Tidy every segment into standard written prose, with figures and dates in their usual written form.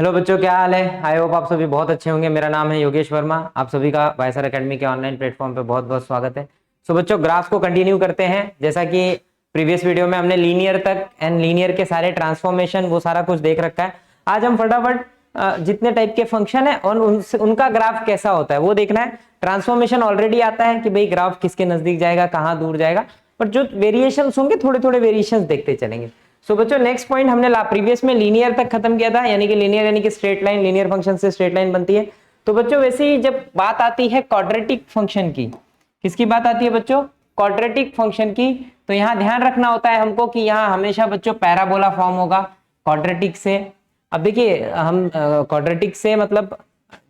Hello बच्चों, क्या हाल है। आई होप आप सभी बहुत अच्छे होंगे। मेरा नाम है योगेश वर्मा। आप सभी का वाईएसआर एकेडमी के ऑनलाइन प्लेटफॉर्म पे बहुत बहुत स्वागत है। सो बच्चों, ग्राफ को कंटिन्यू करते हैं। जैसा कि प्रीवियस वीडियो में हमने लीनियर तक एंड लीनियर के सारे ट्रांसफॉर्मेशन वो सारा कुछ देख रखा है। आज हम फटाफट जितने टाइप के फंक्शन है और उनका ग्राफ कैसा होता है वो देखना है। ट्रांसफॉर्मेशन ऑलरेडी आता है कि भाई ग्राफ किसके नजदीक जाएगा, कहाँ दूर जाएगा, पर जो वेरिएशन होंगे थोड़े थोड़े वेरिएशन देखते चलेंगे। सो बच्चों, नेक्स्ट पॉइंट हमने प्रीवियस में लीनियर तक खत्म किया था, यानी कि लीनियर यानी कि स्ट्रेट लाइन, लीनियर फंक्शन से स्ट्रेट लाइन बनती है। तो बच्चों वैसे ही जब बात आती है क्वाड्रेटिक फंक्शन की, किसकी बात आती है बच्चों? क्वाड्रेटिक फंक्शन की। तो यहाँ ध्यान रखना होता है हमको कि यहाँ हमेशा बच्चों पैराबोला फॉर्म होगा क्वाड्रेटिक से। अब देखिए, हम क्वाड्रेटिक से मतलब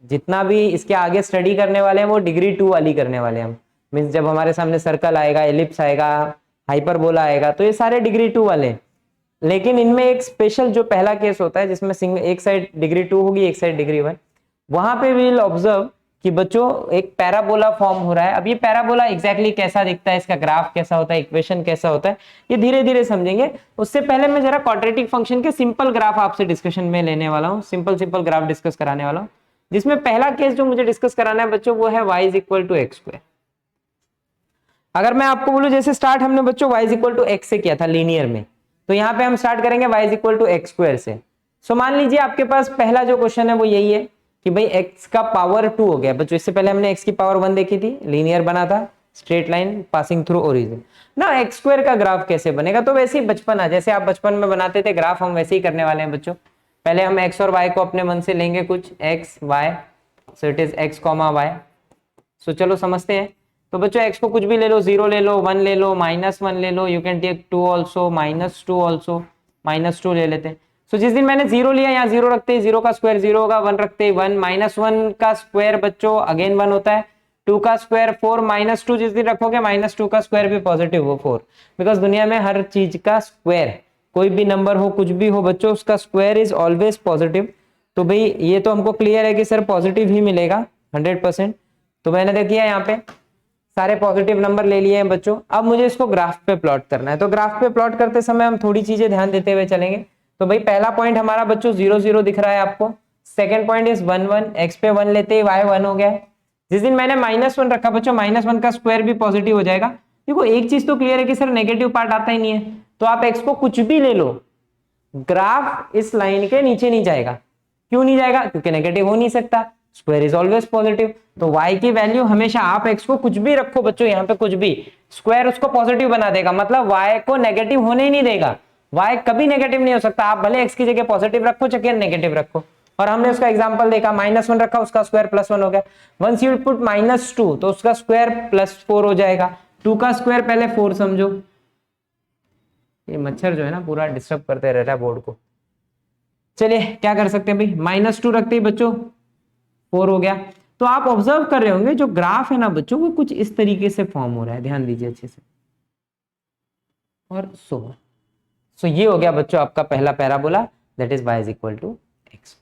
जितना भी इसके आगे स्टडी करने वाले हैं वो डिग्री 2 वाली करने वाले हैं हम। मीन्स जब हमारे सामने सर्कल आएगा, एलिप्स आएगा, हाइपरबोला आएगा, तो ये सारे डिग्री 2 वाले हैं। लेकिन इनमें एक स्पेशल जो पहला केस होता है जिसमें सिंगल एक साइड डिग्री 2 होगी, एक साइड डिग्री 1, वहां पे वी विल ऑब्जर्व कि बच्चों एक पैराबोला फॉर्म हो रहा है। अब ये पैराबोला एग्जैक्टली कैसा दिखता है, इसका ग्राफ कैसा होता है, इक्वेशन कैसा होता है, ये धीरे धीरे समझेंगे। उससे पहले मैं जरा क्वाड्रेटिक फंक्शन के सिंपल ग्राफ आपसे डिस्कशन में लेने वाला हूँ, सिंपल सिंपल ग्राफ डिस्कस कराने वाला हूँ। जिसमें पहला केस जो मुझे डिस्कस कराना है बच्चों वो है y is equal to x square. अगर मैं आपको बोलूं जैसे स्टार्ट हमने बच्चों y is equal to x से किया था लीनियर में, तो यहाँ पे हम स्टार्ट करेंगे y is equal to x square से। सो मान लीजिए आपके पास पहला जो क्वेश्चन है वो यही है कि भाई x का पावर 2 हो गया। बच्चों इससे पहले हमने x की पावर 1 देखी थी, लीनियर बना था, straight line passing through origin ना। एक्स स्क्वायर का ग्राफ कैसे बनेगा? तो वैसे ही बचपन जैसे आप बचपन में बनाते थे ग्राफ, हम वैसे ही करने वाले हैं बच्चों। पहले हम x और y को अपने मन से लेंगे, कुछ x y, so it is x, y। सो चलो समझते हैं। तो बच्चों x को कुछ भी ले लो, 0 ले लो, 1 ले लो, -1 ले लो, you can take 2 also, -2 also, -2 ले लेते हैं। सो जिस दिन मैंने 0 लिया, यहाँ 0 रखते ही 0 का स्क्वायर 0 होगा, 1 रखते ही 1, -1 का स्क्वायर बच्चों अगेन 1 होता है, 2 का स्क्वायर 4, -2 जिस दिन रखोगे -2 का स्क्वायर भी पॉजिटिव हो 4। बिकॉज दुनिया में हर चीज का स्क्वायर, कोई भी नंबर हो, कुछ भी हो बच्चों, उसका स्क्वायर इज ऑलवेज पॉजिटिव। तो भाई ये तो हमको क्लियर है कि सर पॉजिटिव ही मिलेगा 100%। तो मैंने देखिए यहाँ पे सारे पॉजिटिव नंबर ले लिए हैं बच्चों। अब मुझे इसको ग्राफ पे प्लॉट करना है। तो ग्राफ पे प्लॉट करते समय हम थोड़ी चीजें ध्यान देते हुए चलेंगे। तो भाई पहला पॉइंट हमारा बच्चों 0 0 दिख रहा है आपको। सेकंड पॉइंट इज 1 1, एक्स पे 1 लेते ही y 1 हो गया। जिस दिन मैंने -1 रखा बच्चों, -1 का स्क्वायर भी पॉजिटिव हो जाएगा। देखो एक चीज तो क्लियर है कि सर नेगेटिव पार्ट आता ही नहीं है, तो आप एक्स को कुछ भी ले लो, ग्राफ इस लाइन के नीचे नहीं जाएगा। क्यों नहीं जाएगा? क्योंकि नेगेटिव हो नहीं सकता, स्क्वायर इज ऑलवेज पॉजिटिव। तो y की वैल्यू हमेशा, आप x को कुछ भी रखो बच्चों, यहाँ पे कुछ भी, स्क्वायर उसको पॉजिटिव बना देगा, मतलब y को नेगेटिव होने ही नहीं देगा। y कभी नेगेटिव नहीं हो सकता, आप भले x की जगह पॉजिटिव रखो चाहे नेगेटिव रखो। और हमने उसका एग्जांपल देखा, -1 रखा, उसका स्क्वायर +1 हो गया। वंस यू पुट -2 तो उसका स्क्वायर +4 हो जाएगा। 2 का स्क्वायर पहले 4 समझो। ये मच्छर जो है ना पूरा डिस्टर्ब करते रहता है बोर्ड को। चलिए क्या कर सकते हैं भाई, -2 रखते ही बच्चों 4 हो गया। तो आप ऑब्जर्व कर रहे होंगे जो ग्राफ है ना बच्चों, वो कुछ इस तरीके से फॉर्म हो रहा है, ध्यान दीजिए अच्छे से। और सो ये हो गया बच्चों आपका पहला parabola, that is y is equal to x.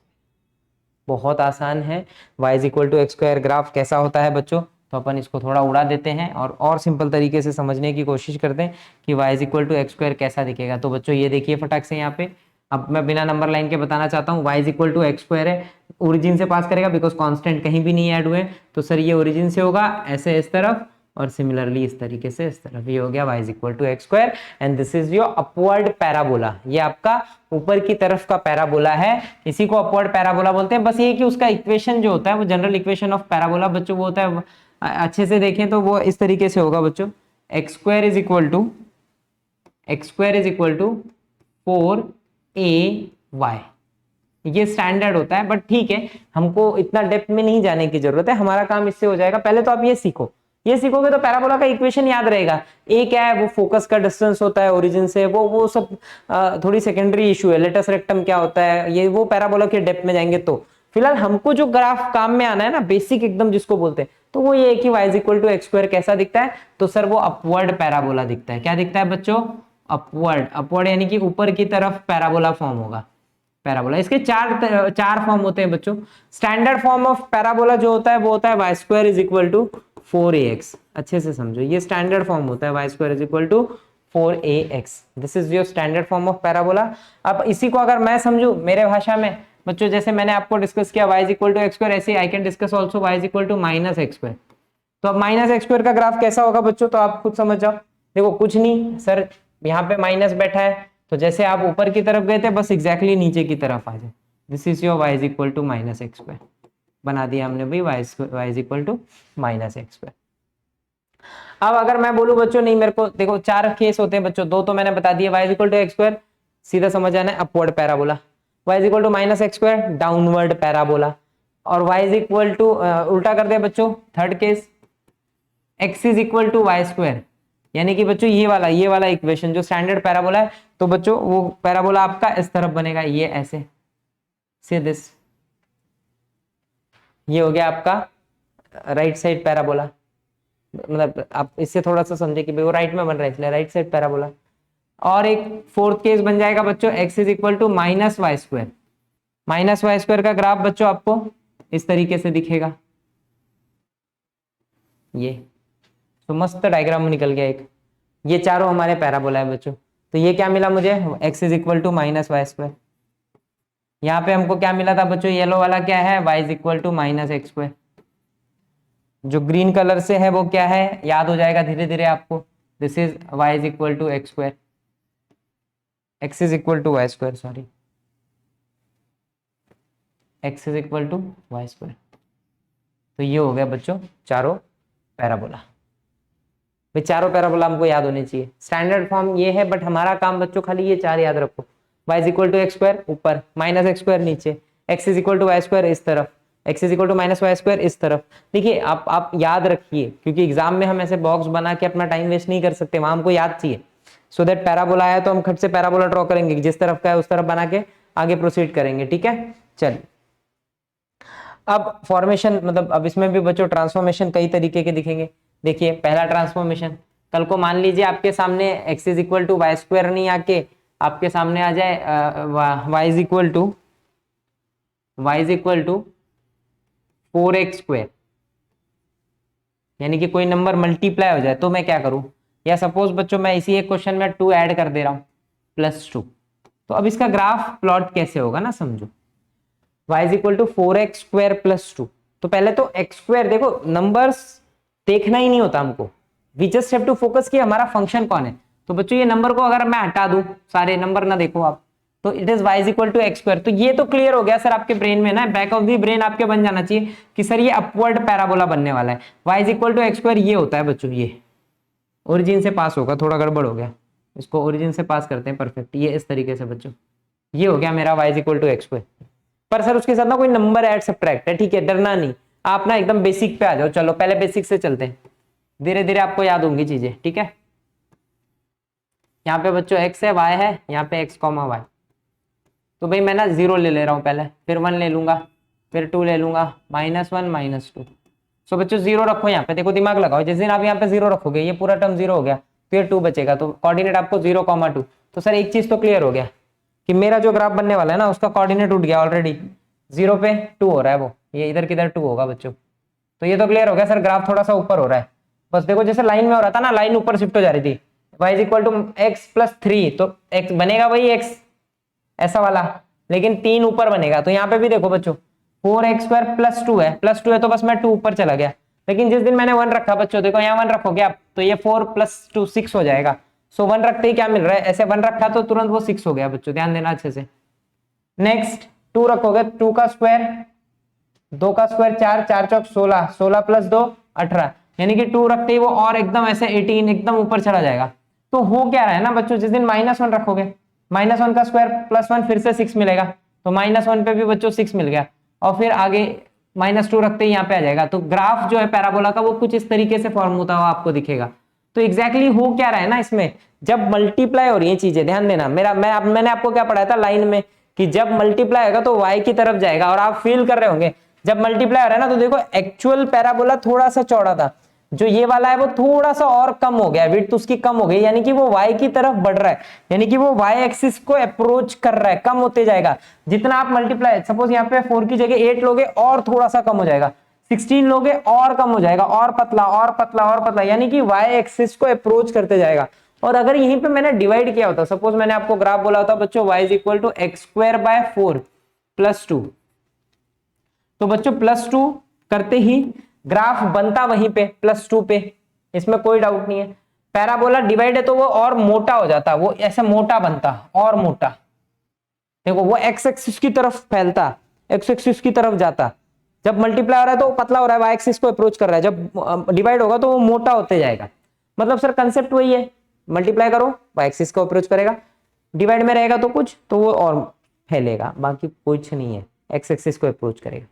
बहुत आसान है। y is equal to x square graph कैसा होता है बच्चों? तो अपन इसको थोड़ा उड़ा देते हैं और सिंपल तरीके से समझने की कोशिश करते हैं कि y is equal to x square कैसा दिखेगा। तो बच्चों ये देखिए फटाक से यहाँ पे, अब मैं बिना नंबर लाइन के बताना चाहता हूँ। y is equal to x square है, ओरिजिन से पास करेगा बिकॉज कांस्टेंट कहीं भी नहीं ऐड हुए। तो सर ये ओरिजिन से होगा ऐसे इस तरफ, और सिमिलरली इस तरीके से इस तरफ। ये हो गया y is equal to x square and this is your upward parabola. ये आपका ऊपर की तरफ का पैराबोला है, इसी को अपवर्ड पैराबोला बोलते हैं। बस ये कि उसका इक्वेशन जो होता है वो जनरल इक्वेशन ऑफ पैराबोला बच्चों वो होता है, अच्छे से देखें तो वो इस तरीके से होगा बच्चों, x square is equal to 4ay। ये स्टैंडर्ड होता है, बट ठीक है, हमको इतना डेप्थ में नहीं जाने की जरूरत है, हमारा काम इससे हो जाएगा। पहले तो आप ये सीखो, ये सीखोगे तो पैराबोला का इक्वेशन याद रहेगा। ए क्या है? वो फोकस का डिस्टेंस होता है ओरिजिन से, वो सब थोड़ी सेकेंडरी इशू है। लेटस रेक्टम क्या होता है, ये वो पैराबोला के डेप्थ में जाएंगे। तो फिलहाल हमको जो ग्राफ काम में आना है ना, बेसिक एकदम जिसको बोलते हैं, तो वो ये है कि y is equal to x square कैसा दिखता है? तो सर वो अपवर्ड पैराबोला दिखता है। क्या दिखता है बच्चों? अपवर्ड यानी कि ऊपर की तरफ पैराबोला फॉर्म होगा। पैराबोला इसके चार फॉर्म होते हैं बच्चों। स्टैंडर्ड फॉर्म ऑफ पैराबोला जो होता है वो होता है y square is equal to 4ax। अच्छे से समझो, ये स्टैंडर्ड फॉर्म होता है y square is equal to 4ax। This is your standard form of parabola. अब इसी को अगर मैं समझू मेरे भाषा में, बच्चों जैसे मैंने आपको डिस्कस किया y is equal to x square, ऐसे I can discuss also y is equal to minus x square. तो अब माइनस एक्स स्क्वायर का ग्राफ कैसा होगा बच्चों, तो आप खुद समझ जाओ। देखो कुछ नहीं सर, यहाँ पे माइनस बैठा है, तो जैसे आप ऊपर की तरफ गए थे बस एग्जैक्टली नीचे की तरफ आ जाए। This is your y is equal to minus x square, बना दिया हमने भाई y is equal to minus x square. अब अगर मैं बोलूं बच्चों नहीं मेरे को, देखो 4 केस होते हैं बच्चों, 2 तो मैंने बता दिया, y is equal to x square सीधा समझ आना है upward parabola, y is equal to minus x square downward parabola, और y इज इक्वल टू उल्टा कर दे बच्चों, third case x is equal to y square, यानी कि बच्चों ये वाला इक्वेशन जो स्टैंडर्ड पैराबोला है, तो बच्चों वो पैराबोला आपका इस तरफ बनेगा, ये ऐसे से दिस, ये हो गया आपका राइट साइड पैराबोला। मतलब आप इससे थोड़ा सा समझे कि भाई वो राइट में बन रहा है इसलिए राइट साइड पैराबोला। और एक फोर्थ केस बन जाएगा बच्चों x is equal to minus y square. Minus y square का ग्राफ बच्चों आपको इस तरीके से दिखेगा, ये तो मस्त डायग्राम निकल गया एक। ये चारों हमारे पैराबोला है बच्चों, तो ये क्या मिला मुझे, x is equal to minus y square. यहाँ पे हमको क्या मिला था बच्चों, येलो वाला क्या है, y is equal to minus x square. जो ग्रीन कलर से है वो क्या है, याद हो जाएगा धीरे धीरे आपको, this is y is equal to x square, x is equal to y square, sorry x is equal to y square. तो ये हो गया बच्चों चारों पैराबोला। भाई चारों पैराबोला हमको याद होने चाहिए, स्टैंडर्ड फॉर्म ये है, बट हमारा काम बच्चों खाली ये 4 याद रखो, y is equal to x square ऊपर, माइनस एक्स स्क्वायर नीचे, x is equal to y square इस तरफ, x is equal to minus y square इस तरफ। देखिए आप याद रखिए, क्योंकि एग्जाम में हम ऐसे बॉक्स बना के अपना टाइम वेस्ट नहीं कर सकते, वहां हमको याद चाहिए। सो दैट पैराबोला आया तो हम खट से पैराबोला ड्रॉ करेंगे, जिस तरफ का है उस तरफ बना के आगे प्रोसीड करेंगे, ठीक है। चलिए अब फॉर्मेशन, मतलब अब इसमें भी बच्चों ट्रांसफॉर्मेशन कई तरीके के दिखेंगे। देखिए पहला ट्रांसफॉर्मेशन, कल को मान लीजिए आपके सामने x is equal to y square नहीं आके आपके सामने आ जाए y is equal to 4x square, यानी कि कोई नंबर मल्टीप्लाई हो जाए, तो मैं क्या करूं, या सपोज बच्चों मैं इसी एक क्वेश्चन में 2 ऐड कर दे रहा हूं +2, तो अब इसका ग्राफ प्लॉट कैसे होगा ना, समझो y is equal to 4x square +2। तो पहले तो x स्क्वायर, देखो नंबर्स देखना ही नहीं होता हमको, we just have to focus कि हमारा फंक्शन कौन है। तो बच्चों ये नंबर को अगर मैं हटा दूं, सारे नंबर ना देखो आप, तो it is y is equal to x square. तो ये तो क्लियर हो गया सर आपके ब्रेन में ना, बैक ऑफ दी ब्रेन आपके बन जाना चाहिए कि सर ये अपवर्ड पैराबोला बनने वाला है, y is equal to x square ये होता है बच्चों, ये ओरिजिन से पास होगा, थोड़ा गड़बड़ हो गया, इसको ओरिजिन से पास करते हैं, परफेक्ट, ये इस तरीके से बच्चों ये हो गया मेरा y is equal to x square. पर सर उसके साथ ना कोई नंबर ऐड सब्ट्रैक्ट है, ठीक है, डरना नहीं, आप ना एकदम बेसिक पे आ जाओ। चलो पहले बेसिक से चलते हैं, धीरे धीरे आपको याद होंगी चीजें, ठीक है। यहाँ पे बच्चों x है, y है, यहाँ पे x, y, तो भाई मैं ना 0 ले रहा हूँ पहले, फिर 1 ले लूंगा, फिर 2 ले लूंगा, -1 -2। सो बच्चों 0 रखो यहाँ पे, देखो दिमाग लगाओ, जिस दिन आप यहाँ पे 0 रखोगे ये पूरा टर्म 0 हो गया, फिर 2 बचेगा, तो कोऑर्डिनेट आपको 0, 2। तो सर एक चीज तो क्लियर हो गया कि मेरा जो ग्राफ बनने वाला है ना उसका कोऑर्डिनेट उठ गया ऑलरेडी, 0 पे 2 हो रहा है, वो ये इधर किधर 2 होगा बच्चों। तो ये तो क्लियर हो गया सर, ग्राफ थोड़ा सा ऊपर हो रहा है, बस देखो जैसे लाइन में हो रहा था ना, लाइन ऊपर शिफ्ट हो जा रही थी, y is equal to x + 3, तो x बनेगा वही x ऐसा वाला, लेकिन 3 ऊपर बनेगा। तो यहाँ पे भी देखो बच्चों 4x स्क्वायर +2 है, +2 है तो बस मैं 2 ऊपर चला गया, लेकिन जिस दिन मैंने 1 रखा बच्चों, देखो यहाँ 1 रखोगे आप तो ये 4 + 2 6 हो जाएगा। सो 1 रखते ही क्या मिल रहा है, ऐसे 1 रखा तो तुरंत वो 6 हो गया बच्चों, ध्यान देना अच्छे से। नेक्स्ट 2 रखोगे, 2 का स्क्वायर, 2 का स्क्वायर 4, 4 चौक 16, 16 + 2 18, यानी कि 2 रखते ही वो और एकदम ऐसे 18 एकदम ऊपर चला जाएगा। तो हो क्या रहा है ना बच्चों, जिस दिन -1 रखोगे, -1 का स्क्वायर +1 फिर से 6 मिलेगा, तो -1 पे भी बच्चों 6 मिल गया, और फिर आगे -2 रखते ही यहाँ पे आ जाएगा। तो ग्राफ जो है पैराबोला का वो कुछ इस तरीके से फॉर्म होता हुआ आपको दिखेगा। तो एग्जैक्टली हो क्या रहा है ना इसमें, जब मल्टीप्लाई हो रही है चीजें, ध्यान देना, मैंने आपको क्या पढ़ाया था लाइन में कि जब मल्टीप्लाई होगा तो y की तरफ जाएगा, और आप फील कर रहे होंगे जब मल्टीप्लाई हो रहा है ना, तो देखो एक्चुअल पैराबोला थोड़ा सा चौड़ा था, जो ये वाला है वो थोड़ा सा और कम हो गया, विड्थ उसकी कम हो गई, यानी कि वो y की तरफ बढ़ रहा है, यानी कि वो y एक्सिस को अप्रोच कर रहा है, कम होते जाएगा। जितना आप मल्टीप्लाई, सपोज यहाँ पे 4 की जगह 8 लोगे और थोड़ा सा कम हो जाएगा, 16 लोगे और कम हो जाएगा, और पतला और पतला और पतला, यानी कि y एक्सिस को अप्रोच करते जाएगा। और अगर यहीं पे मैंने डिवाइड किया होता, सपोज मैंने आपको ग्राफ बोला होता बच्चों y is equal to x² / 4, +2। तो बच्चों +2 करते ही ग्राफ बनता वहीं पे +2 पे, इसमें कोई डाउट नहीं है। पैराबोला डिवाइड है तो वो और मोटा हो जाता, वो ऐसे मोटा बनता और मोटा। देखो वो एक्स एक्सिस की तरफ फैलता, एक्स एक्सिस की तरफ जाता। जब मल्टीप्लाई हो रहा है तो पतला हो रहा है, वाई एक्सिस को अप्रोच कर रहा है। जब डिवाइड होगा तो वो मोटा होते जाएगा। मतलब सर कंसेप्ट वही है, मल्टीप्लाई करो वाई एक्सिस को अप्रोच करेगा, डिवाइड में रहेगा तो कुछ तो वो और फैलेगा, बाकी कुछ नहीं है, एक्स एक्सिस को अप्रोच करेगा।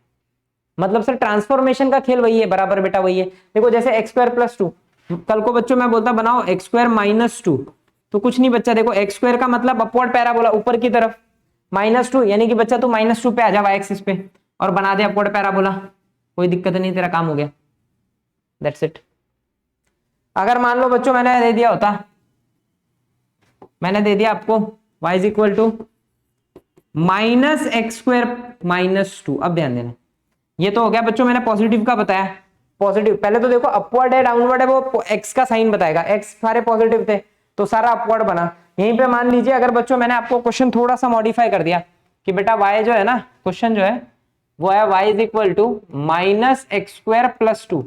मतलब सर ट्रांसफॉर्मेशन का खेल वही है, बराबर बेटा वही है। देखो जैसे x² + 2, कल को बच्चों मैं बोलता बनाओ x² - 2, तो कुछ नहीं बच्चा, देखो x² का मतलब अपवर्ड पैराबोला ऊपर की तरफ, -2 यानी कि बच्चा तू -2 पे आ जा वाई एक्सिस पे और बना दे अपवर्ड पैराबोला, कोई दिक्कत नहीं, तेरा काम हो गया, दैट्स इट। अगर मान लो बच्चों मैंने दे दिया होता, मैंने दे दिया आपको y = -x² - 2, अब ध्यान देना, ये तो हो गया बच्चों मैंने पॉजिटिव का बताया। पॉजिटिव पहले तो देखो अपवर्ड है डाउनवर्ड है, वो एक्स का साइन बताएगा, एक्स सारे पॉजिटिव थे तो सारा अपवर्ड बना। यहीं पे मान लीजिए अगर बच्चों मैंने आपको क्वेश्चन थोड़ा सा मॉडिफाई कर दिया कि बेटा y जो है ना, क्वेश्चन जो है वो है y = -x² + 2,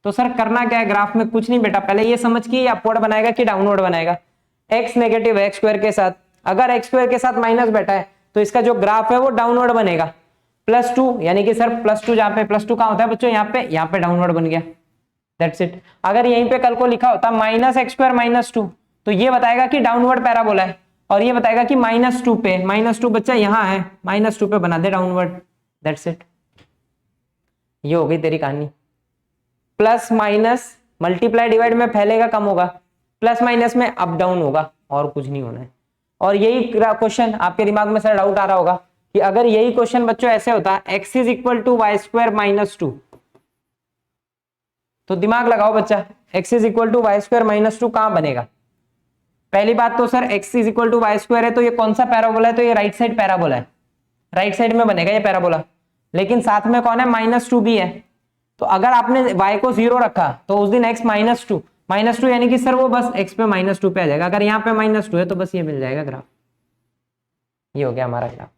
तो सर करना क्या है ग्राफ में, कुछ नहीं बेटा, पहले ये समझ कि अपवर्ड बनाएगा कि डाउनवर्ड बनाएगा। x नेगेटिव है x² के साथ, अगर x² के साथ माइनस बैठा है तो इसका जो ग्राफ है वो डाउनवर्ड बनेगा। +2 यानी कि सर +2 जहां पे +2 कहां होता है बच्चों, यहाँ पे डाउनवर्ड बन गया, दैट्स इट। अगर यहीं पे कल को लिखा होता -x² - 2, तो ये बताएगा कि डाउनवर्ड पैराबोला है, और ये बताएगा कि -2 पे, -2 बच्चा यहाँ है, -2 पे बना दे डाउनवर्ड, दैट्स इट। ये हो गई तेरी कहानी। प्लस माइनस मल्टीप्लाई डिवाइड में फैलेगा कम होगा, प्लस माइनस में अप डाउन होगा, और कुछ नहीं होना है। और यही क्वेश्चन आपके दिमाग में सर डाउट आ रहा होगा कि अगर यही क्वेश्चन बच्चों ऐसे होता x = y² - 2, तो दिमाग लगाओ बच्चा, x = y² - 2 कहां बनेगा। पहली बात तो सर x = y² है तो ये कौन सा पैराबोला है, तो ये राइट साइड पैराबोला है, राइट साइड में बनेगा ये पैराबोला। लेकिन साथ में कौन है, -2 भी है, तो अगर आपने y को 0 रखा तो उस दिन x -2 यानी कि सर वो बस x पे -2 पे आ जाएगा। अगर यहाँ पे -2 है तो बस ये मिल जाएगा ग्राफ, ये हो गया हमारा ग्राफ,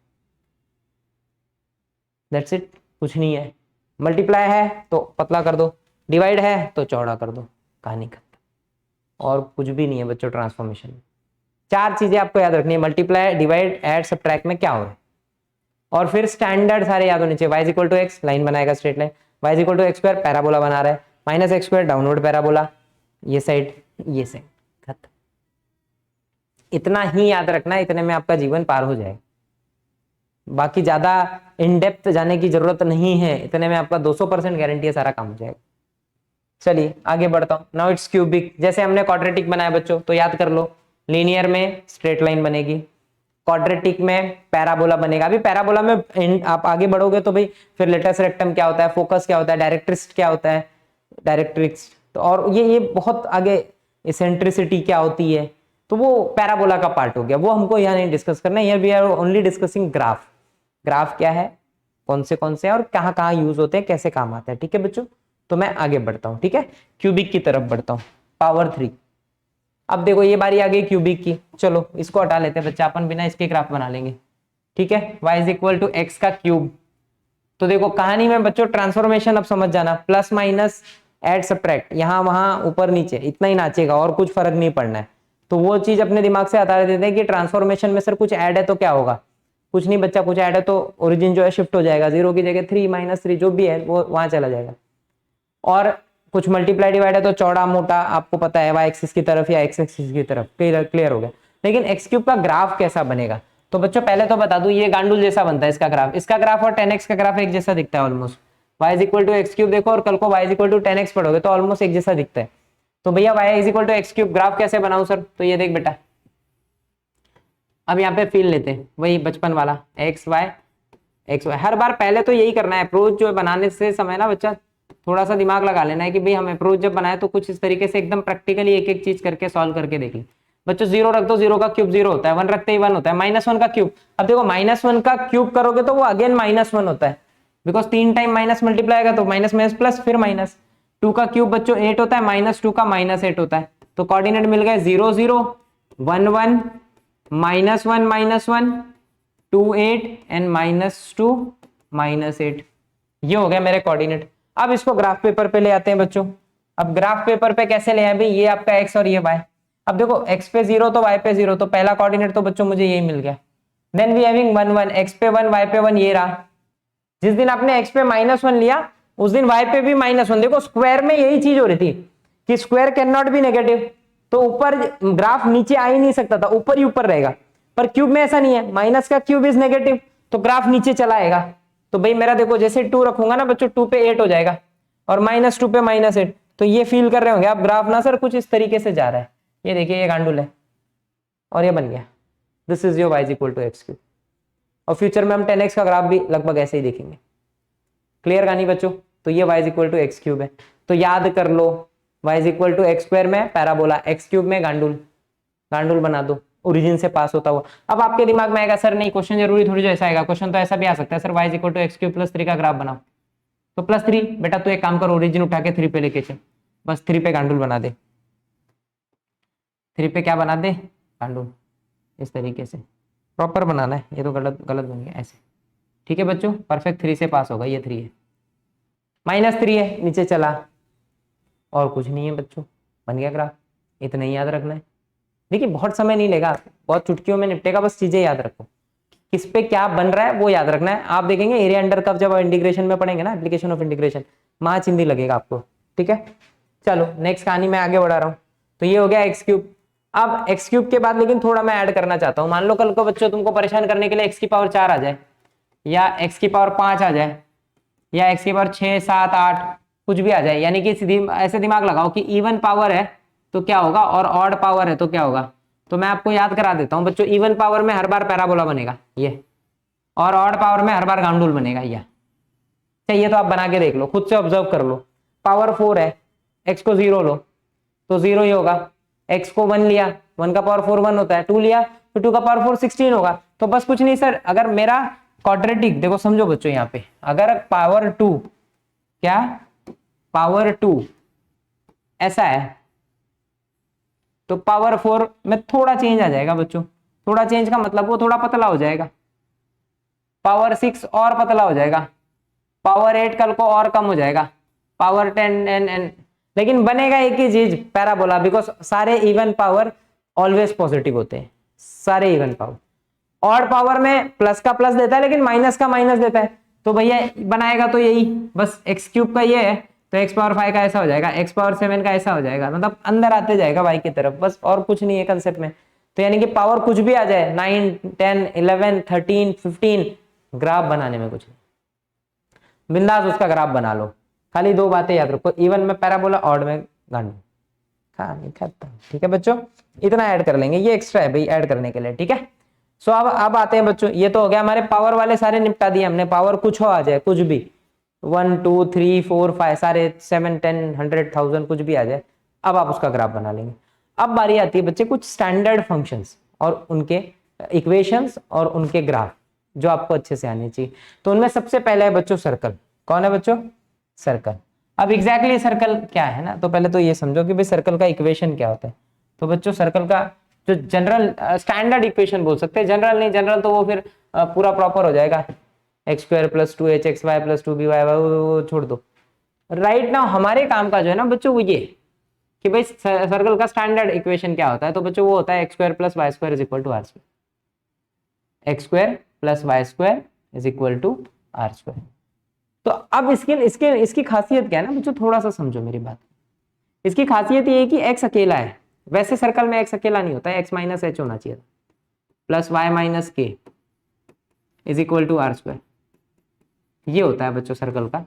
दैट्स इट, कुछ नहीं है। मल्टीप्लाई है तो पतला कर दो, डिवाइड है तो चौड़ा कर दो, कहानी खत्म, और कुछ भी नहीं है बच्चों ट्रांसफॉर्मेशन में। 4 चीजें आपको याद रखनी है, मल्टीप्लाई डिवाइड ऐड सबट्रैक्ट में क्या हो रहा है, और फिर स्टैंडर्ड सारे याद होने चाहिए। y = x लाइन बनाएगा straight line, y = x² parabola बना रहा है, -x² डाउनवर्ड पैराबोला, ये साइड खत्म। इतना ही याद रखना है, इतने में आपका जीवन पार हो जाएगा, बाकी ज्यादा इन डेप्थ जाने की जरूरत नहीं है, इतने में आपका 200% गारंटी है सारा काम हो जाएगा। चलिए आगे बढ़ता हूं। नाउ इट्स क्यूबिक, जैसे हमने क्वाड्रेटिक बनाया बच्चों तो याद कर लो, लीनियर में स्ट्रेट लाइन बनेगी, क्वाड्रेटिक में पैराबोला बनेगा। अभी पैराबोला में आप आगे बढ़ोगे तो भाई फिर लेटस रेक्टम क्या होता है, फोकस क्या होता है, डायरेक्ट्रिक्स क्या होता है, डायरेक्ट्रिक्स तो, और ये बहुत आगे इसेंट्रिसिटी क्या होती है, तो वो पैराबोला का पार्ट हो गया, वो हमको यहाँ नहीं डिस्कस करना है। We are only discussing graph, graph क्या है, कौन से और कहाँ कहाँ यूज होते हैं, कैसे काम आते हैं, ठीक है बच्चों। तो मैं आगे बढ़ता हूँ, ठीक है, क्यूबिक की तरफ बढ़ता हूँ, पावर 3। अब देखो ये बारी आ गई क्यूबिक की, चलो इसको हटा लेते हैं बच्चा, अपन बिना इसके ग्राफ बना लेंगे, ठीक है। y = x का क्यूब, तो देखो कहानी में बच्चों ट्रांसफॉर्मेशन अब समझ जाना, प्लस माइनस ऐड सबट्रैक्ट, यहाँ वहां ऊपर नीचे इतना ही नाचेगा और कुछ फर्क नहीं पड़ना है। तो वो चीज अपने दिमाग से हटा देते हैं कि ट्रांसफॉर्मेशन में सर कुछ ऐड है तो क्या होगा, कुछ नहीं बच्चा, कुछ ऐड है तो ओरिजिन जो है शिफ्ट हो जाएगा, 0 की जगह 3 - 3 जो भी है वो वहां चला जाएगा। और कुछ मल्टीप्लाई डिवाइड है तो चौड़ा मोटा आपको पता है, y एक्सिस की तरफ या x एक्सिस की तरफ, क्लियर हो गया। लेकिन x³ का ग्राफ कैसा बनेगा, तो बच्चों पहले तो बता दूं ये गांडुल जैसा बनता है इसका ग्राफ और 10x का ग्राफ एक जैसा दिखता है ऑलमोस्ट। y = x³ देखो और कल को y = 10x पढ़ोगे तो ऑलमोस्ट एक जैसा दिखता है। तो भैया y = x³ ग्राफ कैसे बनाऊं सर, तो ये देख बेटा, अब यहाँ पे फील लेते हैं वही बचपन वाला x y हर बार पहले तो यही करना है, अप्रोच जो बनाने से समय ना बच्चा थोड़ा सा दिमाग लगा लेना है कि भाई हम अप्रोच जब बनाए तो कुछ इस तरीके से एकदम प्रैक्टिकली एक एक चीज करके सॉल्व करके देख ली। बच्चों 0 रख दो, 0 का क्यूब 0 होता है, 1 रखते ही 1 होता है, -1 का क्यूब, अब देखो -1 का क्यूब करोगे तो वो अगेन -1 होता है, बिकॉज 3 टाइम माइनस मल्टीप्लाई आएगा तो माइनस माइनस प्लस फिर माइनस। 2 का क्यूब बच्चों 8 होता है, -2 का -8 होता है, तो कोऑर्डिनेट मिल गए 0 0 1 1 -1 -1 2 8 एंड -2 -8। ये हो गया मेरे कोऑर्डिनेट। अब इसको ग्राफ पेपर पे ले आते हैं बच्चों। अब ग्राफ पेपर पे कैसे ले आए भाई, ये आपका x और ये y। अब देखो x पे 0 तो y पे 0, तो पहला कोऑर्डिनेट तो बच्चों मुझे यही मिल गया। देन वी हैविंग 1 1, x पे 1 y पे 1, ये रहा। जिस दिन आपने x पे -1 लिया उस दिन y पे भी -1। देखो स्क्वायर में यही चीज हो रही थी कि square can not be negative, तो ऊपर ग्राफ नीचे आ ही नहीं सकता था, ऊपर ही ऊपर रहेगा। पर क्यूब में ऐसा नहीं है, माइनस का क्यूब इज नेगेटिव, तो ग्राफ नीचे चला आएगा। तो भाई मेरा देखो जैसे 2 रखूंगा ना बच्चों, 2 पे 8 हो जाएगा और -2 पे -8। तो ये फील कर रहे होंगे आप, ग्राफ ना सर कुछ इस तरीके से जा रहा है। ये देखिए ये गांडुल है और ये बन गया, this is your y equal to x cube. और फ्यूचर में हम 10x का ग्राफ भी लगभग ऐसे ही देखेंगे। क्लियर कहानी बच्चों? तो ये y equal to x cube है। तो याद कर लो y equal to x square में पैराबोला, एक्स क्यूब में गांडुल, गांडुल बना दो ओरिजिन से पास होता हुआ। अब आपके दिमाग में आएगा सर नहीं क्वेश्चन जरूरी थोड़ी जो ऐसा आएगा, क्वेश्चन तो ऐसा भी आ सकता है sir y equal to x cube plus 3 का ग्राफ बनाओ। तो +3 बेटा तू एक काम कर, ओरिजिन उठा के 3 पे लेके चल, बस 3 पे गांडुल बना दे। 3 पे क्या बना दे? गांडुल। इस तरीके से प्रॉपर बनाना है, ये तो गलत गलत बन गया ऐसे। ठीक है बच्चों, परफेक्ट 3 से पास होगा। ये 3 है, -3 है, नीचे चला और कुछ नहीं है बच्चों, बन गया ग्राफ। इतना ही याद रखना है। देखिए बहुत समय नहीं लेगा, बहुत चुटकियों में निपटेगा, बस चीजें याद रखो। किस पे क्या बन रहा है वो याद रखना है। आप देखेंगे एरिया अंडर कर्व जब इंटीग्रेशन में पढ़ेंगे ना, एप्लीकेशन ऑफ इंटीग्रेशन, महाचिंदी लगेगा आपको। ठीक है, चलो नेक्स्ट कहानी में आगे बढ़ा रहा हूँ। तो ये हो गया एक्स क्यूब। अब एक्स क्यूब के बाद लेकिन थोड़ा मैं ऐड करना चाहता हूँ। मान लो कल को बच्चों तुमको परेशान करने के लिए x की पावर 4 आ जाए, या x की पावर 5 आ जाए, या x की पावर 6 7 8 कुछ भी आ जाए, यानी कि सीधी ऐसे दिमाग लगाओ कि इवन पावर है तो क्या होगा और ऑड पावर है तो क्या होगा। तो मैं आपको याद करा देता हूं बच्चों, इवन पावर में हर बार पैराबोला बनेगा ये, और ऑड पावर में हर बार गांडुल बनेगा ये। चाहिए तो आप बना के देख लो, खुद से ऑब्जर्व कर लो। पावर 4 है, x को 0 लो तो 0 ही होगा, x को 1 लिया, 1 का पावर 4 1 होता है, 2 लिया तो 2 का पावर 4 16 होगा। तो बस कुछ नहीं सर, अगर मेरा क्वाड्रेटिक देखो समझो बच्चों, यहाँ पे अगर पावर 2 क्या पावर 2 ऐसा है तो पावर 4 में थोड़ा चेंज आ जाएगा बच्चों। थोड़ा चेंज का मतलब वो थोड़ा पतला हो जाएगा, पावर 6 और पतला हो जाएगा, पावर 8 कल को और कम हो जाएगा, पावर 10 एन, लेकिन बनेगा एक ही चीज पैराबोला, बिकॉज सारे इवन पावर ऑलवेज पॉजिटिव होते हैं, सारे इवन पावर। ऑड पावर में प्लस का प्लस देता है लेकिन माइनस का माइनस देता है, तो भैया बनाएगा तो यही बस एक्स क्यूब का ये है, तो एक्स पावर 5 का ऐसा हो जाएगा, एक्स पावर 7 का ऐसा हो जाएगा, मतलब अंदर आते जाएगा वाई की तरफ, बस और कुछ नहीं है कंसेप्ट में। तो यानी कि पावर कुछ भी आ जाए, 9 10 11 13 15, ग्राफ बनाने में कुछ नहीं, बिंदास उसका ग्राफ बना लो। खाली 2 बातें याद रखो, इवन में पैराबोला, ऑड में गांडू, कहानी खत्म। ठीक है बच्चों, इतना ऐड कर लेंगे, ये एक्स्ट्रा है भाई ऐड करने के लिए। ठीक है, सो अब आते हैं बच्चों, ये तो हो गया हमारे पावर वाले सारे निपटा दिए हमने। पावर कुछ हो आ जाए, कुछ भी 1 2 3 4 5 सारे 7 10 100 1000 कुछ भी आ जाए, अब आप उसका ग्राफ बना लेंगे। अब बारी आती है बच्चे कुछ स्टैंडर्ड फंक्शंस और उनके इक्वेशंस और उनके ग्राफ जो आपको अच्छे से आने चाहिए। तो उनमें सबसे पहले है बच्चों सर्कल। कौन है बच्चों? सर्कल। अब एग्जैक्टली सर्कल क्या है ना, तो पहले तो ये समझो कि भाई सर्कल का इक्वेशन क्या होता है। तो बच्चों सर्कल का जो जनरल स्टैंडर्ड इक्वेशन बोल सकते हैं, जनरल नहीं, जनरल तो वो फिर पूरा प्रॉपर हो जाएगा, x square plus 2hxy plus 2by वो छोड़ दो। राइट नाउ हमारे काम का जो है ना बच्चों वो ये कि भाई सर्कल का स्टैंडर्ड इक्वेशन क्या होता है। तो बच्चों वो होता है x square plus y square is equal to r square, x square plus y square is equal to r square. तो अब इसकी खासियत क्या है ना बच्चों, थोड़ा सा समझो मेरी बात। इसकी खासियत ये है कि x अकेला है, वैसे सर्कल में x अकेला नहीं होता है, x माइनस एच होना चाहिए, plus y minus k is equal to r square. ये होता है बच्चों सर्कल का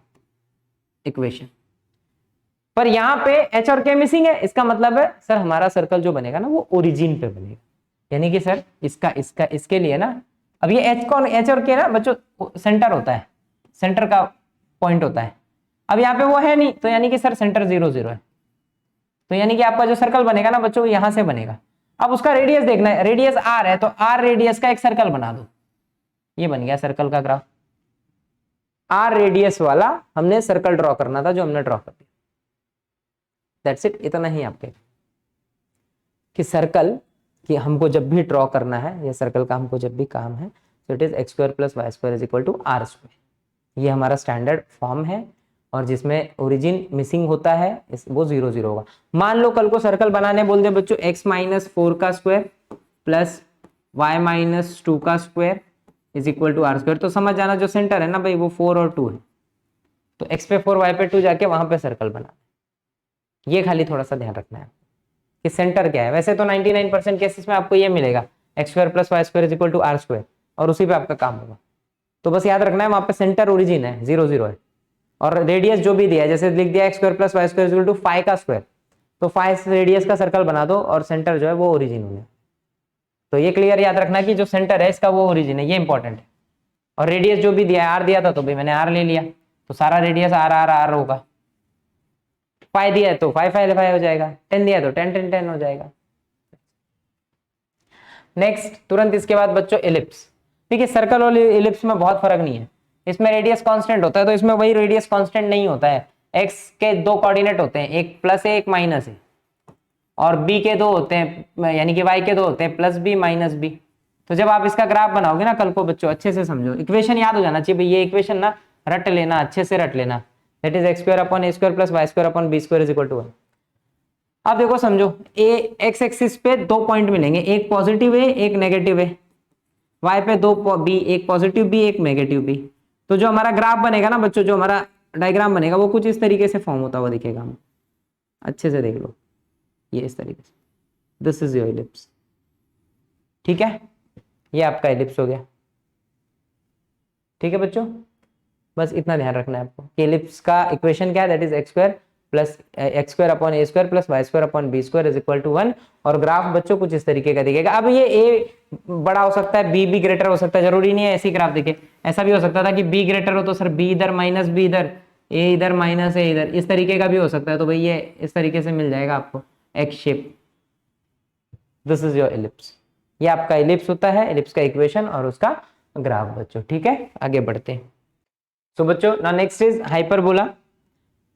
इक्वेशन। पर यहाँ पे h और k मिसिंग है, इसका मतलब है सर हमारा सर्कल जो बनेगा ना वो ओरिजिन पे बनेगा, यानी कि सर इसका इसके लिए ना, अब ये h कौन, h और k ना बच्चों सेंटर होता है, सेंटर का पॉइंट होता है। अब यहाँ पे वो है नहीं, तो यानी कि सर सेंटर 0 0 है, तो यानी कि आपका जो सर्कल बनेगा ना बच्चों यहां से बनेगा। अब उसका रेडियस देखना है, रेडियस r है तो r रेडियस का एक सर्कल बना दो, ये बन गया सर्कल का ग्राफ। r रेडियस वाला हमने सर्कल ड्रॉ करना था जो हमने ड्रॉ कर दिया, दैट्स इट। इतना ही आपके कि सर्कल कि हमको जब भी ड्रॉ करना है या सर्कल का हमको जब भी काम है so it is x square plus y square is equal to r square. ये हमारा स्टैंडर्ड फॉर्म है और जिसमें ओरिजिन मिसिंग होता है वो 0 0 होगा। मान लो कल को सर्कल बनाने बोल दे बच्चों, x माइनस 4 का स्क्वायर प्लस y माइनस 2 का square is equal to r square, तो समझ जाना जो सेंटर है ना भाई वो 4 और 2 है, तो x पे 4 y पे 2 जाके वहां पे सर्कल बना। ये खाली थोड़ा सा ध्यान रखना है कि सेंटर क्या है। वैसे तो 99% केसेस में आपको ये मिलेगा x square plus y square is equal to r square और उसी पे आपका काम होगा। तो बस याद रखना है वहां पे सेंटर ओरिजिन है 0 0 है और रेडियस जो भी दिया है, जैसे लिख दिया x square plus y square is equal to 5 का स्क्वायर, तो 5 रेडियस का सर्कल बना दो और सेंटर जो है वो ओरिजिन होने। तो ये क्लियर याद रखना कि जो सेंटर है इसका वो ओरिजिन है, ये इंपॉर्टेंट है। और रेडियस जो भी दिया है आर दिया था तो भाई मैंने आर ले लिया, तो सारा रेडियस आर आर आर होगा। 5 दिया है तो 5 5 5 हो जाएगा, 10 दिया है तो 10 10 10 हो जाएगा। नेक्स्ट तुरंत इसके बाद बच्चों एलिप्स। देखिए सर्कल और एलिप्स में बहुत फर्क नहीं है, इसमें रेडियस कांस्टेंट होता है तो इसमें वही रेडियस कांस्टेंट नहीं होता है। एक्स के दो कोऑर्डिनेट होते हैं, एक प्लस है एक माइनस है, और बी के दो होते हैं यानी कि वाई के दो होते हैं, प्लस बी माइनस बी। तो जब आप इसका ग्राफ बनाओगे ना कल को बच्चों, अच्छे से समझो, इक्वेशन याद हो जाना चाहिए भाई, ये इक्वेशन ना रट लेना, अच्छे से रट लेना, that is x square upon a square plus y square upon b square is equal to 1। अब देखो समझो, ए एक्स एक्सिस पे 2 पॉइंट मिलेंगे, एक पॉजिटिव है एक नेगेटिव है, वाई पे 2 बी, एक पॉजिटिव बी एक नेगेटिव बी। तो जो हमारा ग्राफ बनेगा ना बच्चों, जो हमारा डायग्राम बनेगा वो कुछ इस तरीके से फॉर्म होता हुआ दिखेगा, हम अच्छे से देख लो, ये इस तरीके से, दिस इज योर एलिप्स। ठीक है, ये आपका एलिप्स हो गया। ठीक है बच्चों, बस इतना ध्यान रखना है आपको कि एलिप्स का इक्वेशन क्या है, that is x square plus x square upon a square plus y square upon b square is equal to 1। और ग्राफ बच्चों कुछ इस तरीके का दिखेगा। अब ये ए बड़ा हो सकता है, बी भी ग्रेटर हो सकता है, जरूरी नहीं है ऐसी ग्राफ दिखे। ऐसा भी हो सकता था कि बी ग्रेटर हो तो सर बी इधर माइनस बी इधर, ए इधर माइनस ए इधर, इस तरीके का भी हो सकता है। तो भाई ये इस तरीके से मिल जाएगा आपको x shape. This is your ellipse, ये आपका एलिप्स होता है, एलिप्स का इक्वेशन और उसका ग्राफ बच्चों। ठीक है, आगे बढ़ते हैं। सो बच्चों ना नेक्स्ट इज हाइपरबोला।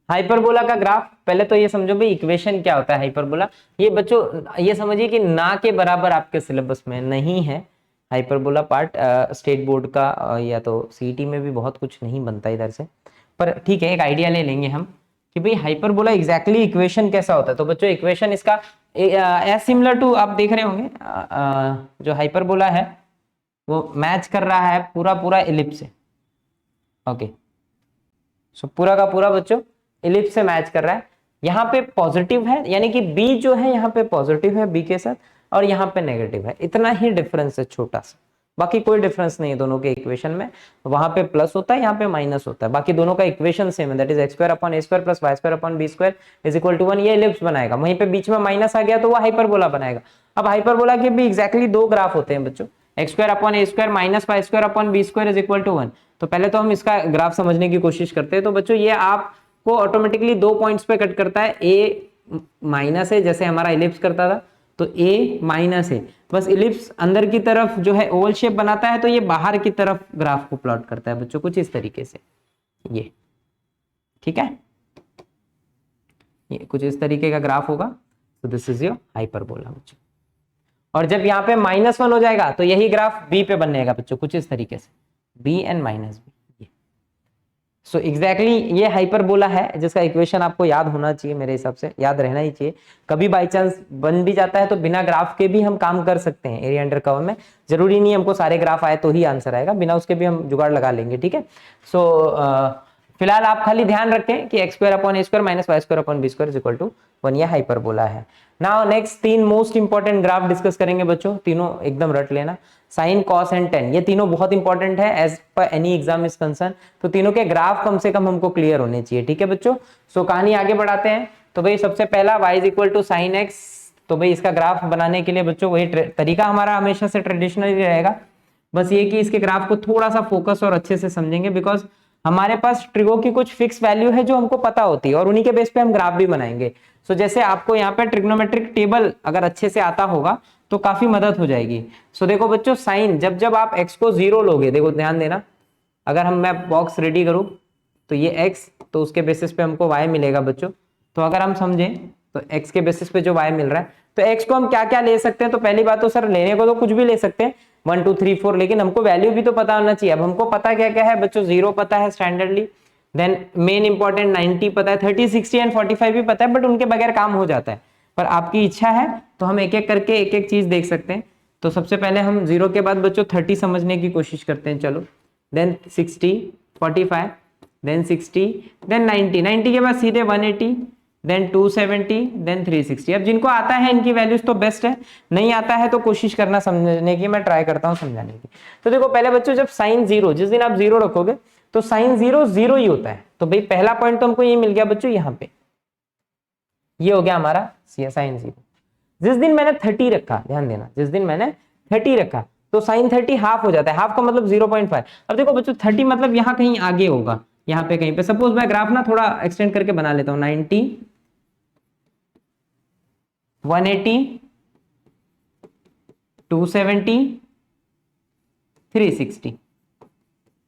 हाइपरबोला का ग्राफ, पहले तो ये समझो भाई इक्वेशन क्या होता है हाइपरबोला। ये बच्चों ये समझिए कि ना के बराबर आपके सिलेबस में नहीं है हाइपरबोला पार्ट, स्टेट बोर्ड का या तो सीईटी में भी बहुत कुछ नहीं बनता इधर से, पर ठीक है एक आइडिया ले लेंगे हम कि भाई हाइपरबोला एग्जैक्टली इक्वेशन कैसा होता है। तो बच्चों इक्वेशन इसका एज सिमिलर टू, आप देख रहे होंगे जो हाइपरबोला है वो मैच कर रहा है पूरा पूरा एलिप्स से। ओके, सो पूरा का पूरा बच्चों एलिप्स से मैच कर रहा है। यहाँ पे पॉजिटिव है यानी कि बी जो है यहाँ पे पॉजिटिव है बी के साथ, और यहाँ पे नेगेटिव है, इतना ही डिफरेंस है छोटा सा, बाकी कोई डिफरेंस नहीं है दोनों के इक्वेशन में। वहां पे प्लस होता है यहाँ पे माइनस होता है, बाकी दोनों का इक्वेशन सेम है, that is x square upon a square plus y square upon b square is equal to 1। ये एलिप्स बनाएगा, वहीं पे बीच में माइनस आ गया तो वो हाइपरबोला बनाएगा। अब हाइपरबोला के भी एग्जैक्टली दो ग्राफ होते हैं बच्चों, x square upon a square minus y square upon b square is equal to 1। तो पहले तो हम इसका ग्राफ समझने की कोशिश करते हैं। तो बच्चों ये आपको ऑटोमेटिकली 2 पॉइंट्स पे कट करता है, ए माइनस है जैसे हमारा एलिप्स करता था, तो ए माइनस है, बस इलिप्स अंदर की तरफ जो है ओवल शेप बनाता है, तो ये बाहर की तरफ ग्राफ को प्लॉट करता है बच्चों कुछ इस तरीके से, ये ठीक है, ये कुछ इस तरीके का ग्राफ होगा। तो दिस इज योर हाइपरबोला बच्चों। और जब यहाँ पे -1 हो जाएगा तो यही ग्राफ बी पे बनेगा बच्चों कुछ इस तरीके से, b and minus b. So exactly ये हाइपरबोला है जिसका इक्वेशन आपको याद होना चाहिए, मेरे हिसाब से याद रहना ही चाहिए। कभी बाई चांस बन भी जाता है तो बिना ग्राफ के भी हम काम कर सकते हैं एरिया अंडर कर्व में, जरूरी नहीं हमको सारे ग्राफ आए तो ही आंसर आएगा, बिना उसके भी हम जुगाड़ लगा लेंगे। ठीक है, सो फिलहाल आप खाली ध्यान रखें कि x square upon a square minus y square upon b square is equal to 1, ये हाइपरबोला है। Now next 3 most important graph discuss करेंगे बच्चों, तीनों एकदम रट लेना, साइन कॉस एंड टेन, ये तीनों बहुत इंपॉर्टेंट है as per any exam is concern. तो तीनों के ग्राफ कम से कम हमको क्लियर होने चाहिए। ठीक है बच्चों, सो कहानी आगे बढ़ाते हैं। तो भाई सबसे पहला y is equal to sine x, तो भाई इसका ग्राफ बनाने के लिए बच्चों वही तरीका हमारा हमेशा से ट्रेडिशनल रहेगा, बस ये कि इसके ग्राफ को थोड़ा सा फोकस और अच्छे से समझेंगे, बिकॉज हमारे पास ट्रिगो की कुछ फिक्स वैल्यू है जो हमको पता होती है और उन्हीं के बेस पे हम ग्राफ भी बनाएंगे। सो जैसे आपको यहाँ पे ट्रिग्नोमेट्रिक टेबल अगर अच्छे से आता होगा तो काफी मदद हो जाएगी। सो देखो बच्चों, साइन जब जब आप x को 0 लोगे, देखो ध्यान देना, अगर मैं बॉक्स रेडी करूं तो ये x, तो उसके बेसिस पे हमको y मिलेगा बच्चों। तो अगर हम समझें तो x के बेसिस पे जो y मिल रहा है, तो x को हम क्या क्या ले सकते हैं। तो पहली बात तो सर लेने को तो कुछ भी ले सकते हैं, 1 2 3 4, लेकिन हमको वैल्यू भी तो पता होना चाहिए। अब हमको पता क्या क्या है बच्चों, 0 पता है स्टैंडर्डली, देन मेन इंपॉर्टेंट 90 पता है, 30 60 एंड 45 भी पता है, बट उनके बगैर काम हो जाता है। पर आपकी इच्छा है तो हम एक एक करके एक एक चीज देख सकते हैं। तो सबसे पहले हम 0 के बाद बच्चों 30 समझने की कोशिश करते हैं, चलो। देन 60, 45, देन 60, देन 90, 90 के बाद सीधे 180, देन 270, देन 360। अब जिनको आता है इनकी वैल्यूज तो बेस्ट है, नहीं आता है तो कोशिश करना समझने की, मैं ट्राई करता हूं समझाने की। तो देखो पहले बच्चों, जब साइन 0, जिस दिन आप 0 रखोगे तो साइन 0 0 ही होता है। तो भाई पहला पॉइंट तो हमको ये मिल गया बच्चों, यहाँ पे ये हो गया हमारा साइन 0। जिस दिन मैंने 30 रखा, ध्यान देना, जिस दिन मैंने 30 रखा तो साइन 30 हाफ हो जाता है, हाफ का मतलब 0.5। अब देखो बच्चों 30 मतलब यहाँ कहीं आगे होगा, यहाँ पे कहीं पे। सपोज मैं ग्राफ ना थोड़ा एक्सटेंड करके बना लेता हूँ, 90, 180, 270, 360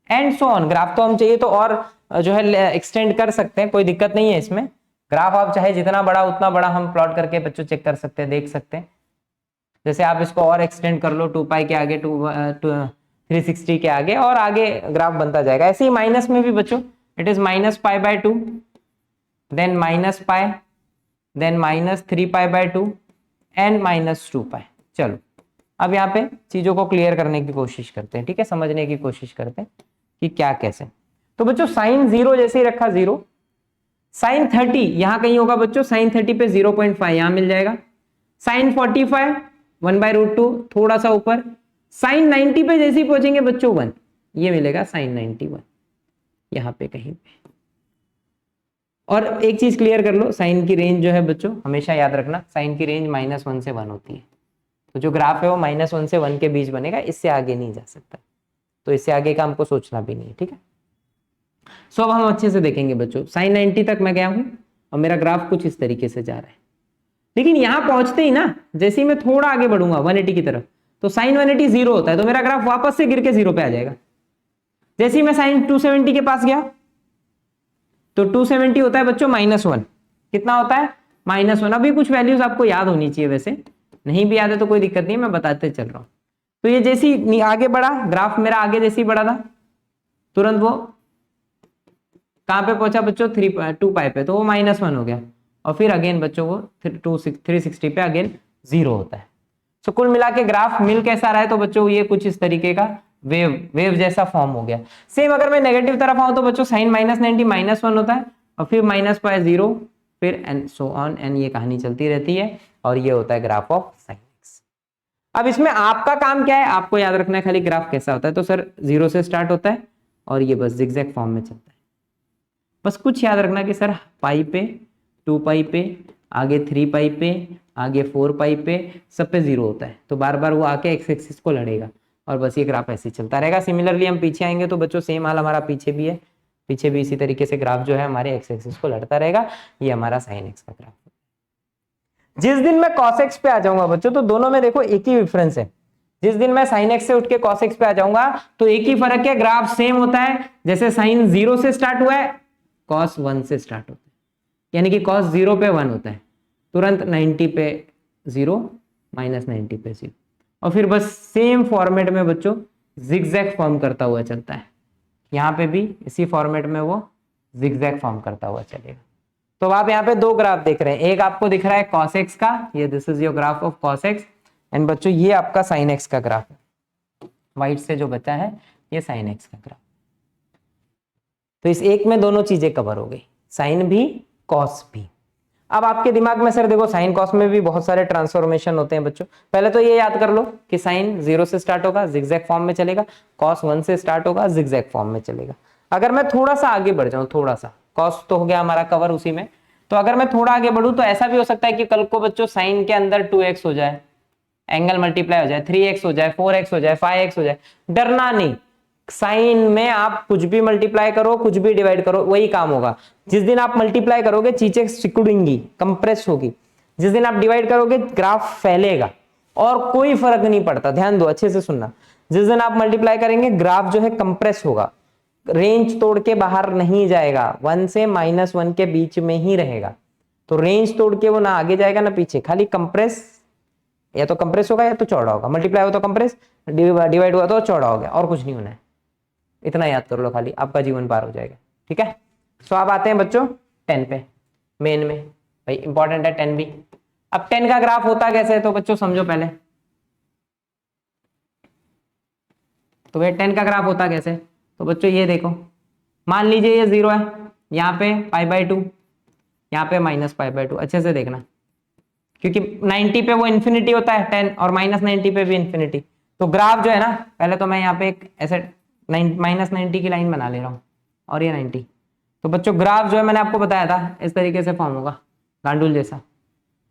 एंड सो ऑन। ग्राफ तो हम चाहिए तो और जो है एक्सटेंड कर सकते हैं, कोई दिक्कत नहीं है इसमें। ग्राफ आप चाहे जितना बड़ा उतना बड़ा हम प्लॉट करके बच्चों चेक कर सकते हैं, देख सकते हैं। जैसे आप इसको और एक्सटेंड कर लो 2 पाई के आगे, 360 के आगे, और आगे ग्राफ बनता जाएगा। ऐसे ही माइनस में भी बच्चों it is -π/2, then -π, then -3π/2 and -2π। चलो अब यहाँ पे चीजों को क्लियर करने की कोशिश करते हैं, ठीक है, समझने की कोशिश करते हैं कि क्या कैसे। तो बच्चों साइन 0 जैसे ही रखा 0, साइन 30 यहां कहीं होगा बच्चों, साइन 30 पे 0.5 यहां मिल जाएगा, साइन 45 1/√2 थोड़ा सा ऊपर, साइन 90 पे जैसे ही पहुंचेंगे बच्चों 1, ये मिलेगा साइन 91 यहां पे कहीं पे। और एक चीज क्लियर कर लो, साइन की रेंज जो है बच्चों हमेशा याद रखना, साइन की रेंज -1 से 1 होती है। तो जो ग्राफ है वो -1 से 1 के बीच बनेगा, इससे आगे नहीं जा सकता, तो इससे आगे का हमको सोचना भी नहीं है, ठीक है। सो अब हम अच्छे से देखेंगे बच्चों, साइन 90 तक मैं गया हूं और मेरा ग्राफ कुछ इस तरीके से जा रहा है, लेकिन यहां पहुंचते ही ना, जैसे ही मैं थोड़ा आगे बढ़ूंगा 180 की तरफ, तो साइन 180 0 होता है, तो मेरा ग्राफ वापस से गिर के 0 पे आ जाएगा। जैसे ही मैं साइन 270 के पास गया तो 270 होता है बच्चों -1। कितना होता है? -1। अभी कुछ वैल्यूज आपको याद होनी चाहिए, वैसे नहीं भी याद है तो कोई दिक्कत नहीं है, मैं बताते चल रहा हूं। तो ये जैसे ही आगे बढ़ा, ग्राफ मेरा आगे जैसे ही बढ़ा था, तुरंत वो कहां पे पहुंचा बच्चों, 2 पाई पे, तो वो -1 हो गया। और फिर अगेन बच्चों वो 360 पे अगेन 0 होता है। तो कुल मिला के ग्राफ मिल कैसा रहा है, तो बच्चों ये कुछ इस तरीके का वेव जैसा फॉर्म हो गया। सेम अगर मैं नेगेटिव तरफ आऊं तो बच्चों साइन -90 -1 होता है, और फिर -π 0, फिर एंड सो ऑन, एंड ये कहानी चलती रहती है, और ये होता है ग्राफ ऑफ साइन एक्स। अब इसमें आपका काम क्या है, आपको याद रखना है खाली ग्राफ कैसा होता है। तो सर 0 से स्टार्ट होता है और ये बस जिगजैग फॉर्म में चलता है। बस कुछ याद रखना कि सर पाई पे, 2 पाई पे, आगे 3 पाई पे, आगे 4 पाई पे, सब पे 0 होता है। तो बार बार वो आके एक्स एक्सिस को लड़ेगा और बस ये ग्राफ ऐसे ही चलता रहेगा। सिमिलरली हम पीछे आएंगे तो बच्चों सेम हाल हमारा पीछे भी है, पीछे भी इसी तरीके से ग्राफ जो है हमारे एक्स एक्सिस को लड़ता रहेगा। ये हमारा साइन एक्स का ग्राफ। जिस दिन मैं कॉस एक्स पे आ जाऊंगा बच्चों, तो दोनों में देखो एक ही डिफरेंस है। जिस दिन मैं साइन एक्स से उठ के कॉस एक्स पे आ जाऊंगा तो एक ही फर्क है, ग्राफ सेम होता है। जैसे साइन 0 से स्टार्ट हुआ है, कॉस 1 से स्टार्ट होता है, यानी कि कॉस 0 पे 1 होता है, तुरंत 90 पे 0, -90 पे 0, और फिर बस सेम फॉर्मेट में बच्चों जिगजैग फॉर्म करता हुआ चलता है। यहाँ पे भी इसी फॉर्मेट में वो जिगजैग फॉर्म करता हुआ चलेगा। तो आप यहाँ पे 2 ग्राफ देख रहे हैं, एक आपको दिख रहा है cos x का, ये this is your graph of cos x, and बच्चों ये आपका sin x का ग्राफ है। व्हाइट से जो बचा है ये sin x का ग्राफ। तो इस एक में दोनों चीजें कवर हो गई, साइन भी कॉस भी। अब आपके दिमाग में सर देखो साइन कॉस में भी बहुत सारे ट्रांसफॉर्मेशन होते हैं बच्चों। पहले तो ये याद कर लो कि साइन 0 से स्टार्ट होगा, जिगजैग फॉर्म में चलेगा, कॉस 1 से स्टार्ट होगा, जिगजैग फॉर्म में चलेगा। अगर मैं थोड़ा सा आगे बढ़ जाऊं, थोड़ा सा, कॉस तो हो गया हमारा कवर उसी में, तो अगर मैं थोड़ा आगे बढ़ूं तो ऐसा भी हो सकता है कि कल को बच्चों साइन के अंदर 2x हो जाए, एंगल मल्टीप्लाई हो जाए, 3x हो जाए, 4x हो जाए, 5x हो जाए। डरना नहीं, साइन में आप कुछ भी मल्टीप्लाई करो, कुछ भी डिवाइड करो, वही काम होगा। जिस दिन आप मल्टीप्लाई करोगे चीजें सिकुड़ेंगी, कंप्रेस होगी। जिस दिन आप डिवाइड करोगे ग्राफ फैलेगा, और कोई फर्क नहीं पड़ता। ध्यान दो, अच्छे से सुनना। जिस दिन आप मल्टीप्लाई करेंगे ग्राफ जो है कंप्रेस होगा, रेंज तोड़ के बाहर नहीं जाएगा, 1 से -1 के बीच में ही रहेगा। तो रेंज तोड़ के वो ना आगे जाएगा ना पीछे, खाली कंप्रेस या तो कंप्रेस होगा या तो चौड़ा होगा, मल्टीप्लाई हो तो कंप्रेस, डिवाइड हुआ तो चौड़ा हो गया, और कुछ नहीं होना है। इतना याद कर लो खाली, आपका जीवन पार हो जाएगा। ठीक है, सो अब आते हैं बच्चों 10 पे, मेन में भाई इंपॉर्टेंट है 10 भी। अब 10 का ग्राफ होता कैसे है तो बच्चों समझो पहले, तो भाई 10 का ग्राफ होता कैसे, तो बच्चों ये देखो, मान लीजिए ये 0 है, यहाँ पे π/2, यहाँ पे -π/2, अच्छे से देखना, क्योंकि 90 पे वो इन्फिनिटी होता है 10, और -90 पे भी इन्फिनिटी। तो ग्राफ जो है ना, पहले तो मैं यहाँ पे एक ऐसे -90 की लाइन बना ले रहा हूँ, और ये 90। तो बच्चों ग्राफ जो है मैंने आपको बताया था इस तरीके से फॉर्म होगा, गांडुल जैसा।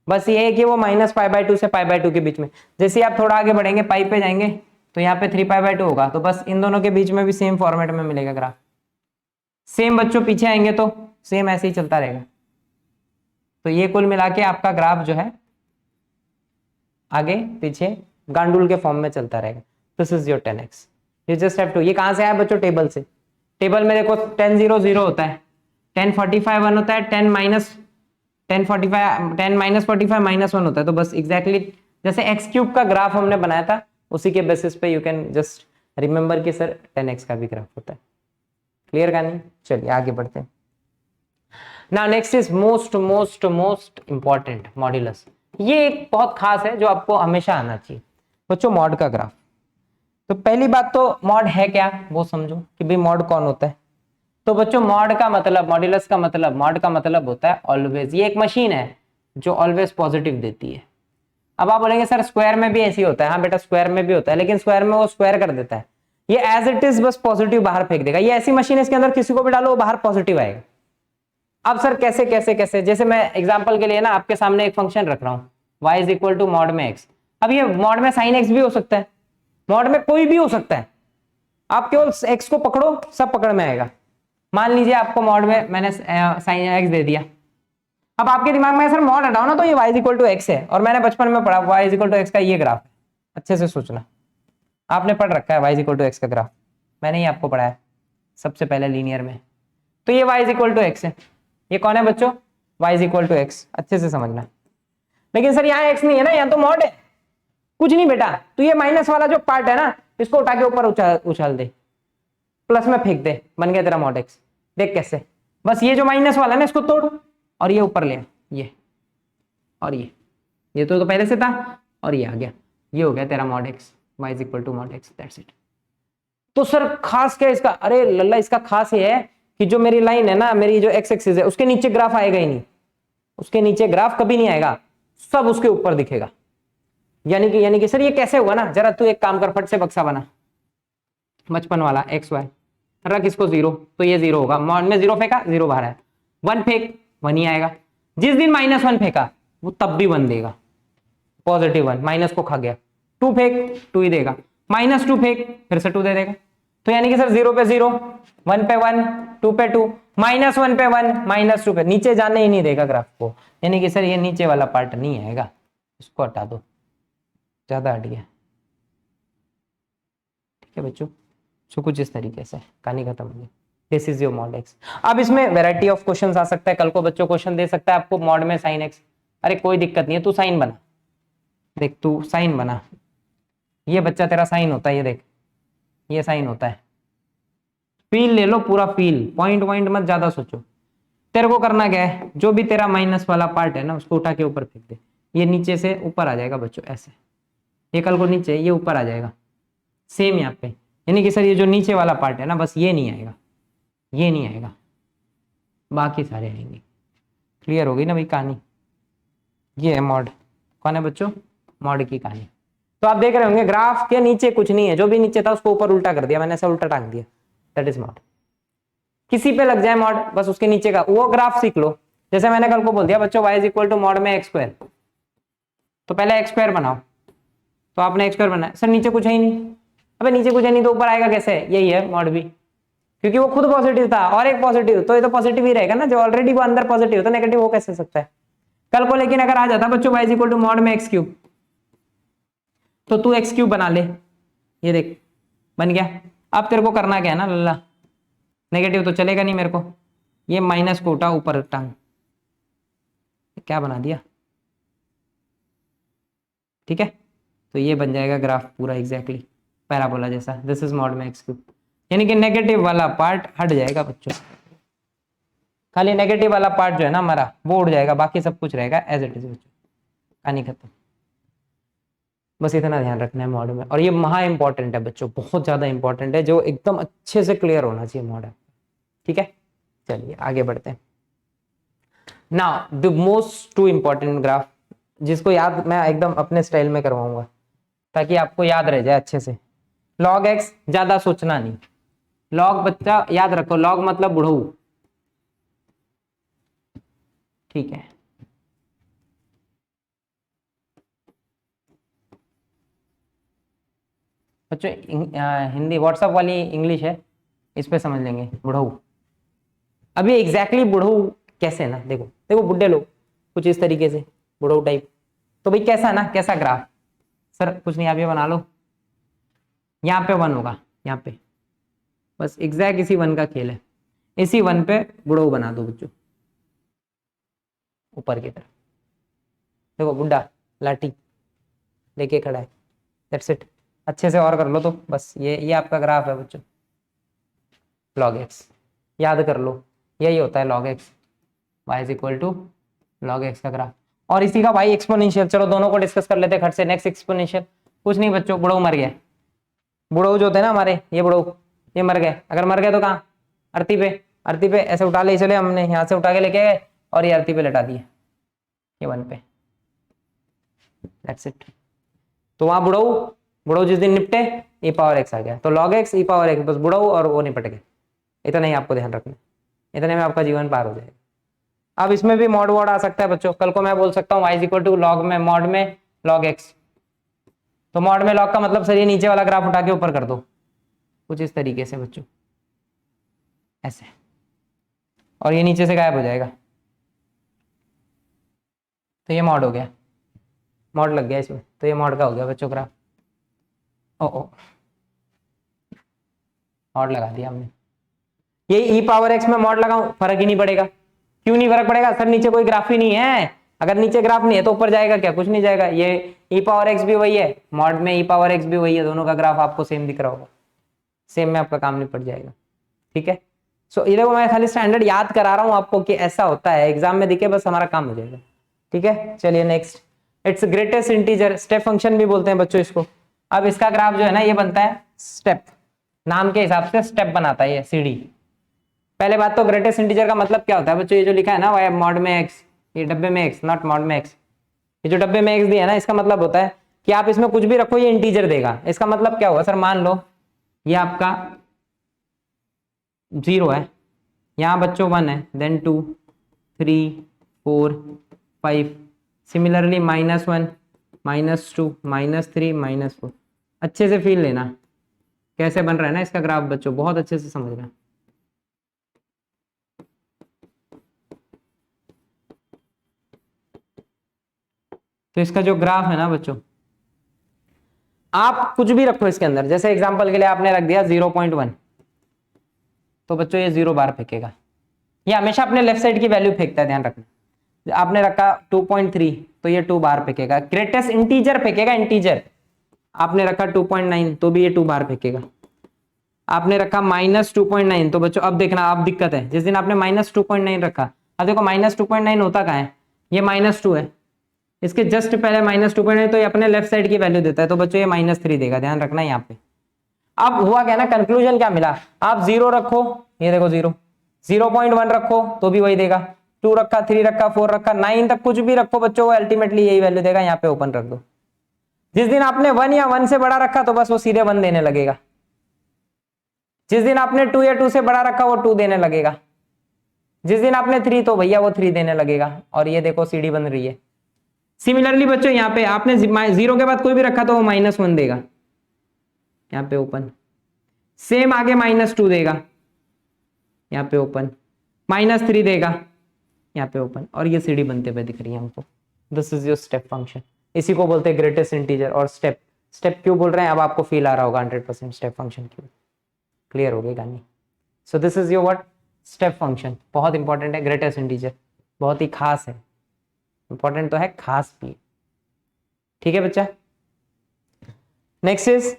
बस ये है कि वो -π/2 से π/2 के बीच में, जैसे आप थोड़ा आगे बढ़ेंगे पाई पे जाएंगे तो यहाँ पे 3π/2 होगा, तो बस इन दोनों के बीच में भी सेम फॉर्मेट में मिलेगा ग्राफ। सेम बच्चों पीछे आएंगे तो सेम ऐसे ही चलता रहेगा। तो ये कुल मिला के आपका ग्राफ जो है आगे पीछे गांडुल के फॉर्म में चलता रहेगा। This is your 10x, you just have to, ये कहां से आया बच्चों, टेबल से। टेबल में देखो 10 0 0 होता है, 10 45 1 होता है, 10 45 -1 होता है। तो बस एग्जैक्टली जैसे x³ का ग्राफ हमने बनाया था उसी के बेसिस पे यू कैन जस्ट रिमेंबर कि सर 10x का भी ग्राफ होता है। क्लियर का नहीं, चलिए आगे बढ़ते हैं। Now next is most most most important, modulus. ये एक बहुत खास है जो आपको हमेशा आना चाहिए बच्चों, मॉड का ग्राफ। तो पहली बात तो मॉड है क्या वो समझो कि भाई मॉड कौन होता है। तो बच्चों मॉड का मतलब, मॉड्यूलस का मतलब, मॉड का मतलब होता है ऑलवेज। ये एक मशीन है जो ऑलवेज पॉजिटिव देती है। अब आप बोलेंगे सर स्क्वायर में भी ऐसी होता है, हाँ बेटा स्क्वायर में भी होता है, लेकिन स्क्वायर में वो स्क्वायर कर देता है, ये एज इट इज बस पॉजिटिव बाहर फेंक देगा। ये ऐसी मशीन है इसके अंदर किसी को भी डालो वो बाहर पॉजिटिव आएगा। अब सर कैसे कैसे कैसे, जैसे मैं एग्जांपल के लिए ना आपके सामने एक फंक्शन रख रहा हूँ y is equal to mod में x। अब ये मॉड में साइन x भी हो सकता है, मॉड में कोई भी हो सकता है, आप केवल x को पकड़ो सब पकड़ में आएगा। मान लीजिए आपको मॉड में मैंने साइन x दे दिया, अब आपके दिमाग में सर मॉड हटाओ ना तो ये y is equal to x है, और मैंने बचपन में पढ़ा y is equal to x का ये ग्राफ है। अच्छे से सोचना, आपने पढ़ रखा है y is equal to x का ग्राफ, मैंने ही आपको पढ़ाया सबसे पहले लीनियर में। तो ये y is equal to x है, ये कौन है बच्चों, y is equal to x, अच्छे से समझना। लेकिन सर यहाँ x नहीं है ना, यहाँ तो मॉड है, कुछ नहीं बेटा, तो ये माइनस वाला जो पार्ट है ना इसको उठा के ऊपर उछाल दे, प्लस में फेंक दे, बन गया तेरा मॉड x। देख कैसे, बस ये जो माइनस वाला है ना इसको तोड़ और ये ऊपर ले, ये और ये तो पहले से था और ये आ गया, ये हो गया तेरा mod x, y is equal to mod x, that's it. तो सर खास क्या इसका, अरे लल्ला इसका खास ये है कि जो मेरी लाइन है ना, मेरी जो x एक्सिस है उसके नीचे ग्राफ आएगा ही नहीं, उसके नीचे ग्राफ कभी नहीं आएगा, सब उसके ऊपर दिखेगा। यानी कि सर ये कैसे होगा ना, जरा तू एक काम कर, फट से बक्सा बना बचपन वाला x y, रख इसको 0, तो ये 0 होगा, मॉड में 0 फेंका 0 बाहर है, 1 फेंक 1 ही आएगा। जिस दिन -1 फेंका वो तब भी 1 देगा, पॉजिटिव 1, माइनस को खा गया। 2 फेंक 2 ही देगा, -2 फेंक फिर से 2 दे देगा। तो यानी कि सर 0 पे 0, 1 पे 1, 2 पे 2, -1 पे 1, -2 पे, नीचे जाने ही नहीं देगा ग्राफ को। यानी कि सर ये नीचे वाला पार्ट नहीं आएगा, इसको हटा दो, ज्यादा हट गया। ठीक है बच्चों, सो कुछ इस तरीके से कहानी खत्म हो गई। This is your mod x। अब इसमें वैरायटी ऑफ क्वेश्चंस आ सकता है, कल को बच्चों क्वेश्चन दे सकता है आपको मॉड में साइन x। अरे कोई दिक्कत नहीं है, तू साइन बना, देख तू साइन बना, ये बच्चा तेरा साइन होता है, ये देख ये साइन होता है। फील ले लो पूरा फील, पॉइंट पॉइंट मत ज्यादा सोचो। तेरे को करना क्या है, जो भी तेरा माइनस वाला पार्ट है ना उसको उठा के ऊपर फेंक दे, ये नीचे से ऊपर आ जाएगा बच्चों ऐसे, ये कल को नीचे ये ऊपर आ जाएगा सेम यहाँ पे। यानी कि सर ये जो नीचे वाला पार्ट है ना बस ये नहीं आएगा, ये नहीं आएगा, बाकी सारे आएंगे। क्लियर हो गई ना भाई कहानी। ये है मॉड, कौन है बच्चों, मॉड की कहानी। तो आप देख रहे होंगे ग्राफ के नीचे कुछ नहीं है, जो भी नीचे था उसको ऊपर उल्टा कर दिया मैंने, ऐसा उल्टा टांग दिया, दैट इज मॉड। किसी पे लग जाए मॉड बस उसके नीचे का वो ग्राफ सीख लो। जैसे मैंने कल को बोल दिया बच्चों y is equal to mod में x², तो पहले x² बनाओ, तो आपने x² बनाया, सर नीचे कुछ है ही नहीं। अबे नीचे कुछ है नहीं तो ऊपर आएगा कैसे, यही है मॉड भी, क्योंकि वो खुद पॉजिटिव था और एक पॉजिटिव, तो ये तो पॉजिटिव ही रहेगा ना, जो ऑलरेडी वो अंदर पॉजिटिव था, नेगेटिव हो कैसे सकता है कल को। लेकिन अगर आ जाता बच्चों y is equal to mod में x³, तो तू x³ बना ले, ये देख बन गया। अब तेरे को करना क्या है ना लल्ला, नेगेटिव तो चलेगा नहीं मेरे को, ये माइनस को उठा ऊपर टांग, क्या बना दिया, ठीक है, तो ये बन जाएगा ग्राफ पूरा एग्जैक्टली पैराबोला जैसा। दिस इज मॉड में एक्स क्यूब, यानी कि नेगेटिव वाला पार्ट हट जाएगा बच्चों, खाली नेगेटिव वाला पार्ट जो है ना हमारा वो उड़ जाएगा, बाकी सब कुछ रहेगा एज इट इज बच्चों, कहानी खत्म। बस इतना ध्यान रखना है मॉड में, और ये महा इंपॉर्टेंट है बच्चों, बहुत ज्यादा इंपॉर्टेंट है, जो एकदम अच्छे से क्लियर होना चाहिए मॉड है। ठीक है, चलिए आगे बढ़ते हैं। Now the most two important graph, जिसको याद मैं एकदम अपने स्टाइल में करवाऊंगा ताकि आपको याद रह जाए अच्छे से। लॉग एक्स, ज्यादा सोचना नहीं, लॉग बच्चा याद रखो, लॉग मतलब बुढ़ऊ, ठीक है। बच्चों हिंदी व्हाट्सएप वाली इंग्लिश है, इस पे समझ लेंगे बुढ़ऊ। अभी एग्जैक्टली बुढ़ऊ कैसे ना, देखो देखो बुढ़े लोग कुछ इस तरीके से बुढ़ऊ टाइप, तो भाई कैसा ना, कैसा ग्राफ सर, कुछ नहीं आप ये बना लो, यहाँ पे वन होगा, यहाँ पे बस एग्जैक्ट इसी वन का खेल है, इसी वन पे बुढ़ऊ बना दो बच्चों ऊपर की तरफ। देखो बुढ़ा लाठी लेके खड़ा है, दैट्स इट। अच्छे से और कर लो तो बस ये आपका ग्राफ है बच्चों, लॉग एक्स याद कर लो, यही होता है log x, y is equal to log x का ग्राफ। और इसी का वाई एक्सपोनेंशियल, चलो दोनों को डिस्कस कर लेते हैं खट से। नेक्स्ट एक्सपोनेंशियल कुछ नहीं बच्चों, बुढ़ऊ मर गया, बुढ़ऊ जो थे ना हमारे, ये बुढ़ऊ ये मर गए, अगर मर गए तो कहाँ, अर्थी पे, अर्थी पे ऐसे उठा ले, चले हमने यहाँ से उठा के लेके गए और ये अर्थी पे लटा दिए, ये वन पे, दैट्स इट। तो वहां बुढ़ऊ, बुढ़ऊ जिस दिन निपटे ई पावर एक्स आ गया, तो लॉग एक्स ई पावर एक्स, बस बुढ़ऊ और वो निपट गए, इतना ही आपको ध्यान रखना, इतने में आपका जीवन पार हो जाएगा। अब इसमें भी मॉड वॉड आ सकता है बच्चों, कल को मैं बोल सकता हूँ y इक्वल टू लॉग में मॉड में लॉग एक्स, तो मॉड में लॉग का मतलब सर ये नीचे वाला ग्राफ उठा के ऊपर कर दो, कुछ इस तरीके से बच्चों, ऐसे, और ये नीचे से गायब हो जाएगा, तो ये मॉड हो गया, मॉड लग गया इसमें, तो ये मॉड का हो गया बच्चों ग्राफ। ओ मॉड लगा दिया हमने, ये ई पावर एक्स में मॉड लगाऊं फर्क ही नहीं पड़ेगा, क्यों नहीं फर्क पड़ेगा सर, नीचे कोई ग्राफ ही नहीं है, अगर नीचे ग्राफ नहीं है तो ऊपर जाएगा क्या, कुछ नहीं जाएगा। ये ई पावर एक्स भी वही है, मॉड में ई पावर एक्स भी वही है, दोनों का ग्राफ आपको सेम दिख रहा होगा, सेम में आपका काम निपट जाएगा। ठीक है, सो ये देखो मैं खाली स्टैंडर्ड याद करा रहा हूं आपको कि ऐसा होता है, एग्जाम में दिखे बस हमारा काम हो जाएगा। ठीक है, चलिए next, it's greatest integer, step function भी बोलते हैं बच्चों इसको। अब इसका ग्राफ जो है ना ये बनता है स्टेप, नाम के हिसाब से स्टेप बनाता है ये सीढ़ी। पहले बात तो ग्रेटेस्ट इंटीजर का मतलब क्या होता है बच्चों, ये जो लिखा है ना वाई मॉड में एक्स, ये डब्बे में एक्स नॉट मॉड में एक्स, ये जो डब्बे में एक्स दिया है ना इसका मतलब होता है कि आप इसमें कुछ भी रखो ये इंटीजर देगा। इसका मतलब क्या होगा सर, मान लो ये आपका 0 है, यहाँ बच्चों 1 है, देन 2 3 4 5, सिमिलरली -1 -2 -3 -4। अच्छे से फील लेना कैसे बन रहा है ना इसका ग्राफ बच्चों, बहुत अच्छे से समझना। तो इसका जो ग्राफ है ना बच्चों, आप कुछ भी रखो इसके अंदर, जैसे एग्जांपल के लिए आपने रख दिया 0.1, तो बच्चों ये 0 बार फेंकेगा, ये हमेशा अपने लेफ्ट साइड की वैल्यू फेंकता है, ध्यान रखना। आपने रखा 2.3 तो ये 2 बार फेंकेगा, ग्रेटेस्ट इंटीजर फेंकेगा, इंटीजर। आपने रखा 2.9 तो भी ये 2 बार फेंकेगा। आपने रखा -2.9, तो बच्चों अब देखना, अब दिक्कत है, जिस दिन आपने -2.9 रखा, अब देखो -2.9 होता कहाँ है, ये -2 है, इसके जस्ट पहले -2.9, तो ये अपने लेफ्ट साइड की वैल्यू देता है, तो बच्चों ये -3 देगा, ध्यान रखना यहाँ पे। अब हुआ क्या ना, कंक्लूजन क्या मिला, आप 0 रखो, ये देखो 0, 0.1 रखो तो भी वही देगा, 2 रखा, 3 रखा, 4 रखा, 9 तक कुछ भी रखो बच्चों, वो अल्टीमेटली यही वैल्यू देगा, यहाँ पे ओपन रख दो। जिस दिन आपने 1 या 1 से बड़ा रखा तो बस वो सीधे 1 देने लगेगा, जिस दिन आपने 2 या 2 से बड़ा रखा वो 2 देने लगेगा, जिस दिन आपने 3 तो भैया वो 3 देने लगेगा, और ये देखो सीढ़ी बन रही है। सिमिलरली बच्चों यहाँ पे आपने 0 के बाद कोई भी रखा तो वो -1 देगा, यहाँ पे ओपन, सेम आगे -2 देगा, यहाँ पे ओपन, -3 देगा, यहाँ पे ओपन, और ये सीढ़ी बनते हुए दिख रही है हमको। This is your step function, इसी को बोलते हैं ग्रेटेस्ट इंटीजर। और स्टेप, स्टेप क्यों बोल रहे हैं अब आपको फील आ रहा होगा 100%, स्टेप फंक्शन क्यों, क्लियर हो गई कहानी। So this is your what, step function, बहुत इंपॉर्टेंट है, ग्रेटेस्ट इंटीजर बहुत ही खास है, इंपॉर्टेंट तो है, खास भी। ठीक है बच्चा, नेक्स्ट इज,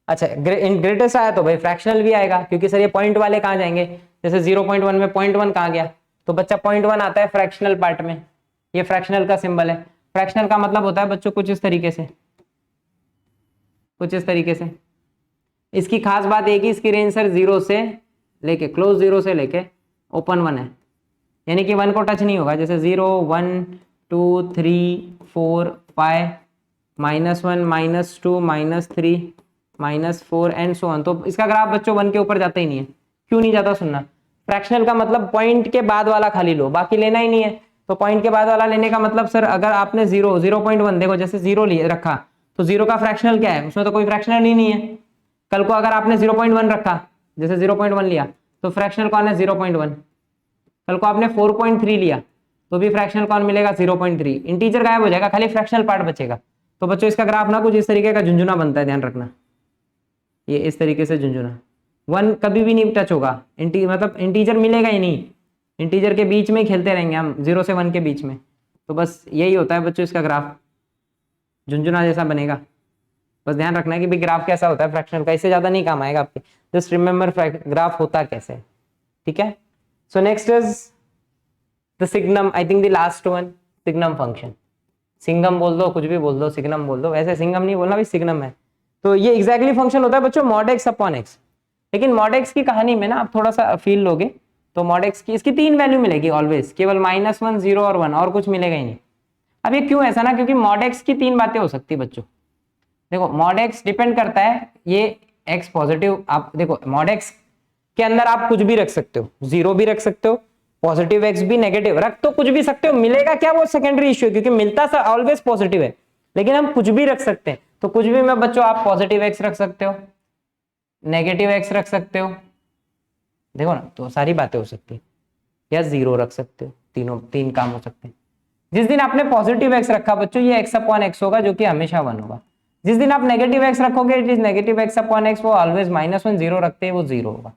अच्छा ग्रेटेस्ट आया तो भाई फ्रैक्शनल भी आएगा, क्योंकि सर ये पॉइंट वाले कहाँ जाएंगे, जैसे 0.1 में 0.1 कहाँ गया, तो बच्चा 0.1 आता है फ्रैक्शनल पार्ट में, ये फ्रैक्शनल का सिंबल है। फ्रैक्शनल का मतलब होता है बच्चों कुछ इस तरीके से, कुछ इस तरीके से। इसकी खास बात एक ही, इसकी रेंज सर 0 से लेके क्लोज 0 से लेके ओपन 1 है, यानी कि 1 को टच नहीं होगा। जैसे 0 1 2 3 4 5 -1 -2 -3 -4 एंड सो ऑन। तो इसका ग्राफ बच्चों 1 के ऊपर जाता ही नहीं है। क्यों नहीं जाता सुनना, फ्रैक्शनल का मतलब पॉइंट के बाद वाला खाली लो, बाकी लेना ही नहीं है। तो पॉइंट के बाद वाला लेने का मतलब सर, अगर आपने 0.1 देखो, जैसे 0 लिए रखा तो 0 का फ्रैक्शनल क्या है, उसमें तो कोई फ्रैक्शनल ही नहीं है। कल को अगर आपने 0.1 रखा, जैसे 0.1 लिया तो फ्रैक्शनल कौन है 0.1। कल को आपने 4.3 लिया तो भी फ्रैक्शनल कौन मिलेगा 0.3। इंटीजर गायब हो जाएगा, खाली फ्रैक्शनल पार्ट बचेगा। तो बच्चों इसका ग्राफ ना कुछ इस तरीके का झुंझुना बनता है, ध्यान रखना, ये इस तरीके से झुंझुना। 1 कभी भी नहीं टच होगा, मतलब इंटीजर मिलेगा ही नहीं, इंटीजर के बीच में ही खेलते रहेंगे हम, 0 से 1 के बीच में। तो बस यही होता है बच्चों, इसका ग्राफ झुंझुना जैसा बनेगा। बस ध्यान रखना है कि भाई ग्राफ कैसा होता है फ्रैक्शनल का, इससे ज्यादा नहीं काम आएगा आपके। जस्ट रिमेंबर ग्राफ होता कैसे, ठीक है। So next is the signum, I think the last one, signum function. Singham बोल दो, कुछ भी बोल दो, सिग्नम बोल दो, वैसे सिंगम नहीं बोलना भाई, सिग्नम है। तो ये एग्जैक्टली फंक्शन होता है बच्चों मॉड एक्स अपॉन एक्स। लेकिन मॉड एक्स की कहानी में ना आप थोड़ा सा फील लोगे, तो मॉड एक्स की इसकी 3 वैल्यू मिलेगी ऑलवेज, केवल -1 0 और 1, और कुछ मिलेगा ही नहीं। अब ये क्यों ऐसा ना, क्योंकि मॉड एक्स की 3 बातें हो सकती है बच्चों। देखो मॉड एक्स डिपेंड करता है, ये एक्स पॉजिटिव, आप देखो मॉड एक्स के अंदर आप कुछ भी रख सकते हो, 0 भी रख सकते हो, पॉजिटिव एक्स भी, नेगेटिव रख तो कुछ भी सकते हो, मिलेगा क्या वो सेकेंडरी इश्यू है, क्योंकि मिलता ऑलवेज पॉजिटिव है, लेकिन हम कुछ भी रख सकते हैं। तो कुछ भी में बच्चों आप पॉजिटिव एक्स रख सकते हो, नेगेटिव एक्स रख सकते हो, देखो ना, तो सारी बातें हो सकती है, या 0 रख सकते हो, तीन काम हो सकते हैं। जिस दिन आपने पॉजिटिव एक्स रखा बच्चों, ये एक्स अपॉन एक्स होगा, जो कि हमेशा 1 होगा। जिस दिन आप नेगेटिव एक्स रखोगे, it is negative x upon x, वो ऑलवेज -1 0 रखते हैं, वो 0 होगा।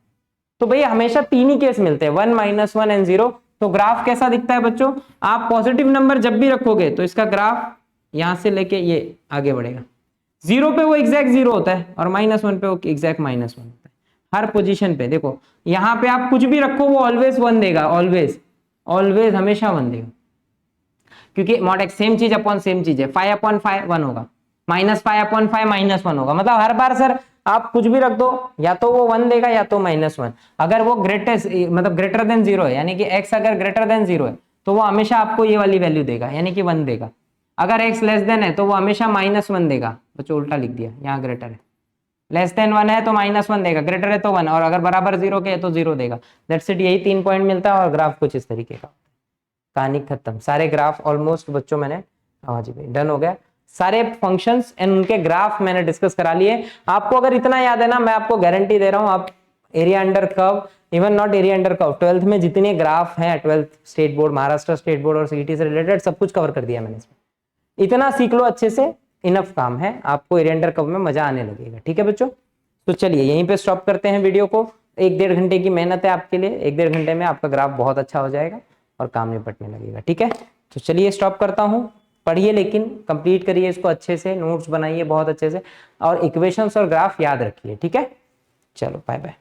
तो भैया हमेशा 3 ही केस मिलते हैं, 1 -1 एंड 0। तो ग्राफ कैसा दिखता है बच्चों, आप पॉजिटिव नंबर जब भी रखोगे तो इसका ग्राफ यहां से लेके ये आगे बढ़ेगा। 0 पे वो एग्जैक्ट 0 होता है, और -1 पे वो एग्जैक्ट -1 होता है। हर पोजीशन पे देखो, यहां पे आप कुछ भी रखो वो ऑलवेज 1 देगा, ऑलवेज ऑलवेज हमेशा 1 देगा, क्योंकि मॉड एक्स सेम चीज अपॉन सेम चीज है। 5 अपॉन 5 1 होगा, -5 अपॉन 5 -1 होगा। मतलब हर बार सर आप कुछ भी रख दो, या तो वो 1 देगा या तो -1। अगर वो ग्रेटेस्ट मतलब ग्रेटर देन 0 है, यानी कि x अगर ग्रेटर देन 0 है, तो वो हमेशा आपको ये वाली वैल्यू देगा, यानी कि 1 देगा। अगर x लेस देन है तो वो हमेशा -1 देगा। बच्चों उल्टा लिख दिया, यहाँ ग्रेटर है, लेस देन 1 है तो -1 देगा, ग्रेटर है तो 1, और अगर बराबर 0 के है तो 0 देगा। दैट्स इट, यही 3 पॉइंट मिलता है, और ग्राफ कुछ इस तरीके का। कहानी खत्म, सारे ग्राफ ऑलमोस्ट बच्चों मैंने, हाँ जी भाई डन हो गया। सारे फंक्शंस एंड उनके ग्राफ मैंने डिस्कस करा लिए। आपको अगर इतना याद है ना, मैं आपको गारंटी दे रहा हूं, आप area under curve, even not area under curve, 12th में जितने ग्राफ हैं, 12th state board, Maharashtra state board और सीईटी से रिलेटेड सब कुछ कवर कर दिया मैंने इसमें। इतना सीख लो अच्छे से, इनफ काम है, आपको एरिया अंडर कर्व में मजा आने लगेगा। ठीक है बच्चों, तो चलिए यहीं पे स्टॉप करते हैं वीडियो को। 1-1.5 घंटे की मेहनत है आपके लिए, 1-1.5 घंटे में आपका ग्राफ बहुत अच्छा हो जाएगा और काम निपटने लगेगा। ठीक है, तो चलिए स्टॉप करता हूं। पढ़िए, लेकिन कंप्लीट करिए इसको अच्छे से, नोट्स बनाइए बहुत अच्छे से, और इक्वेशंस और ग्राफ याद रखिए। ठीक है, चलो बाय बाय।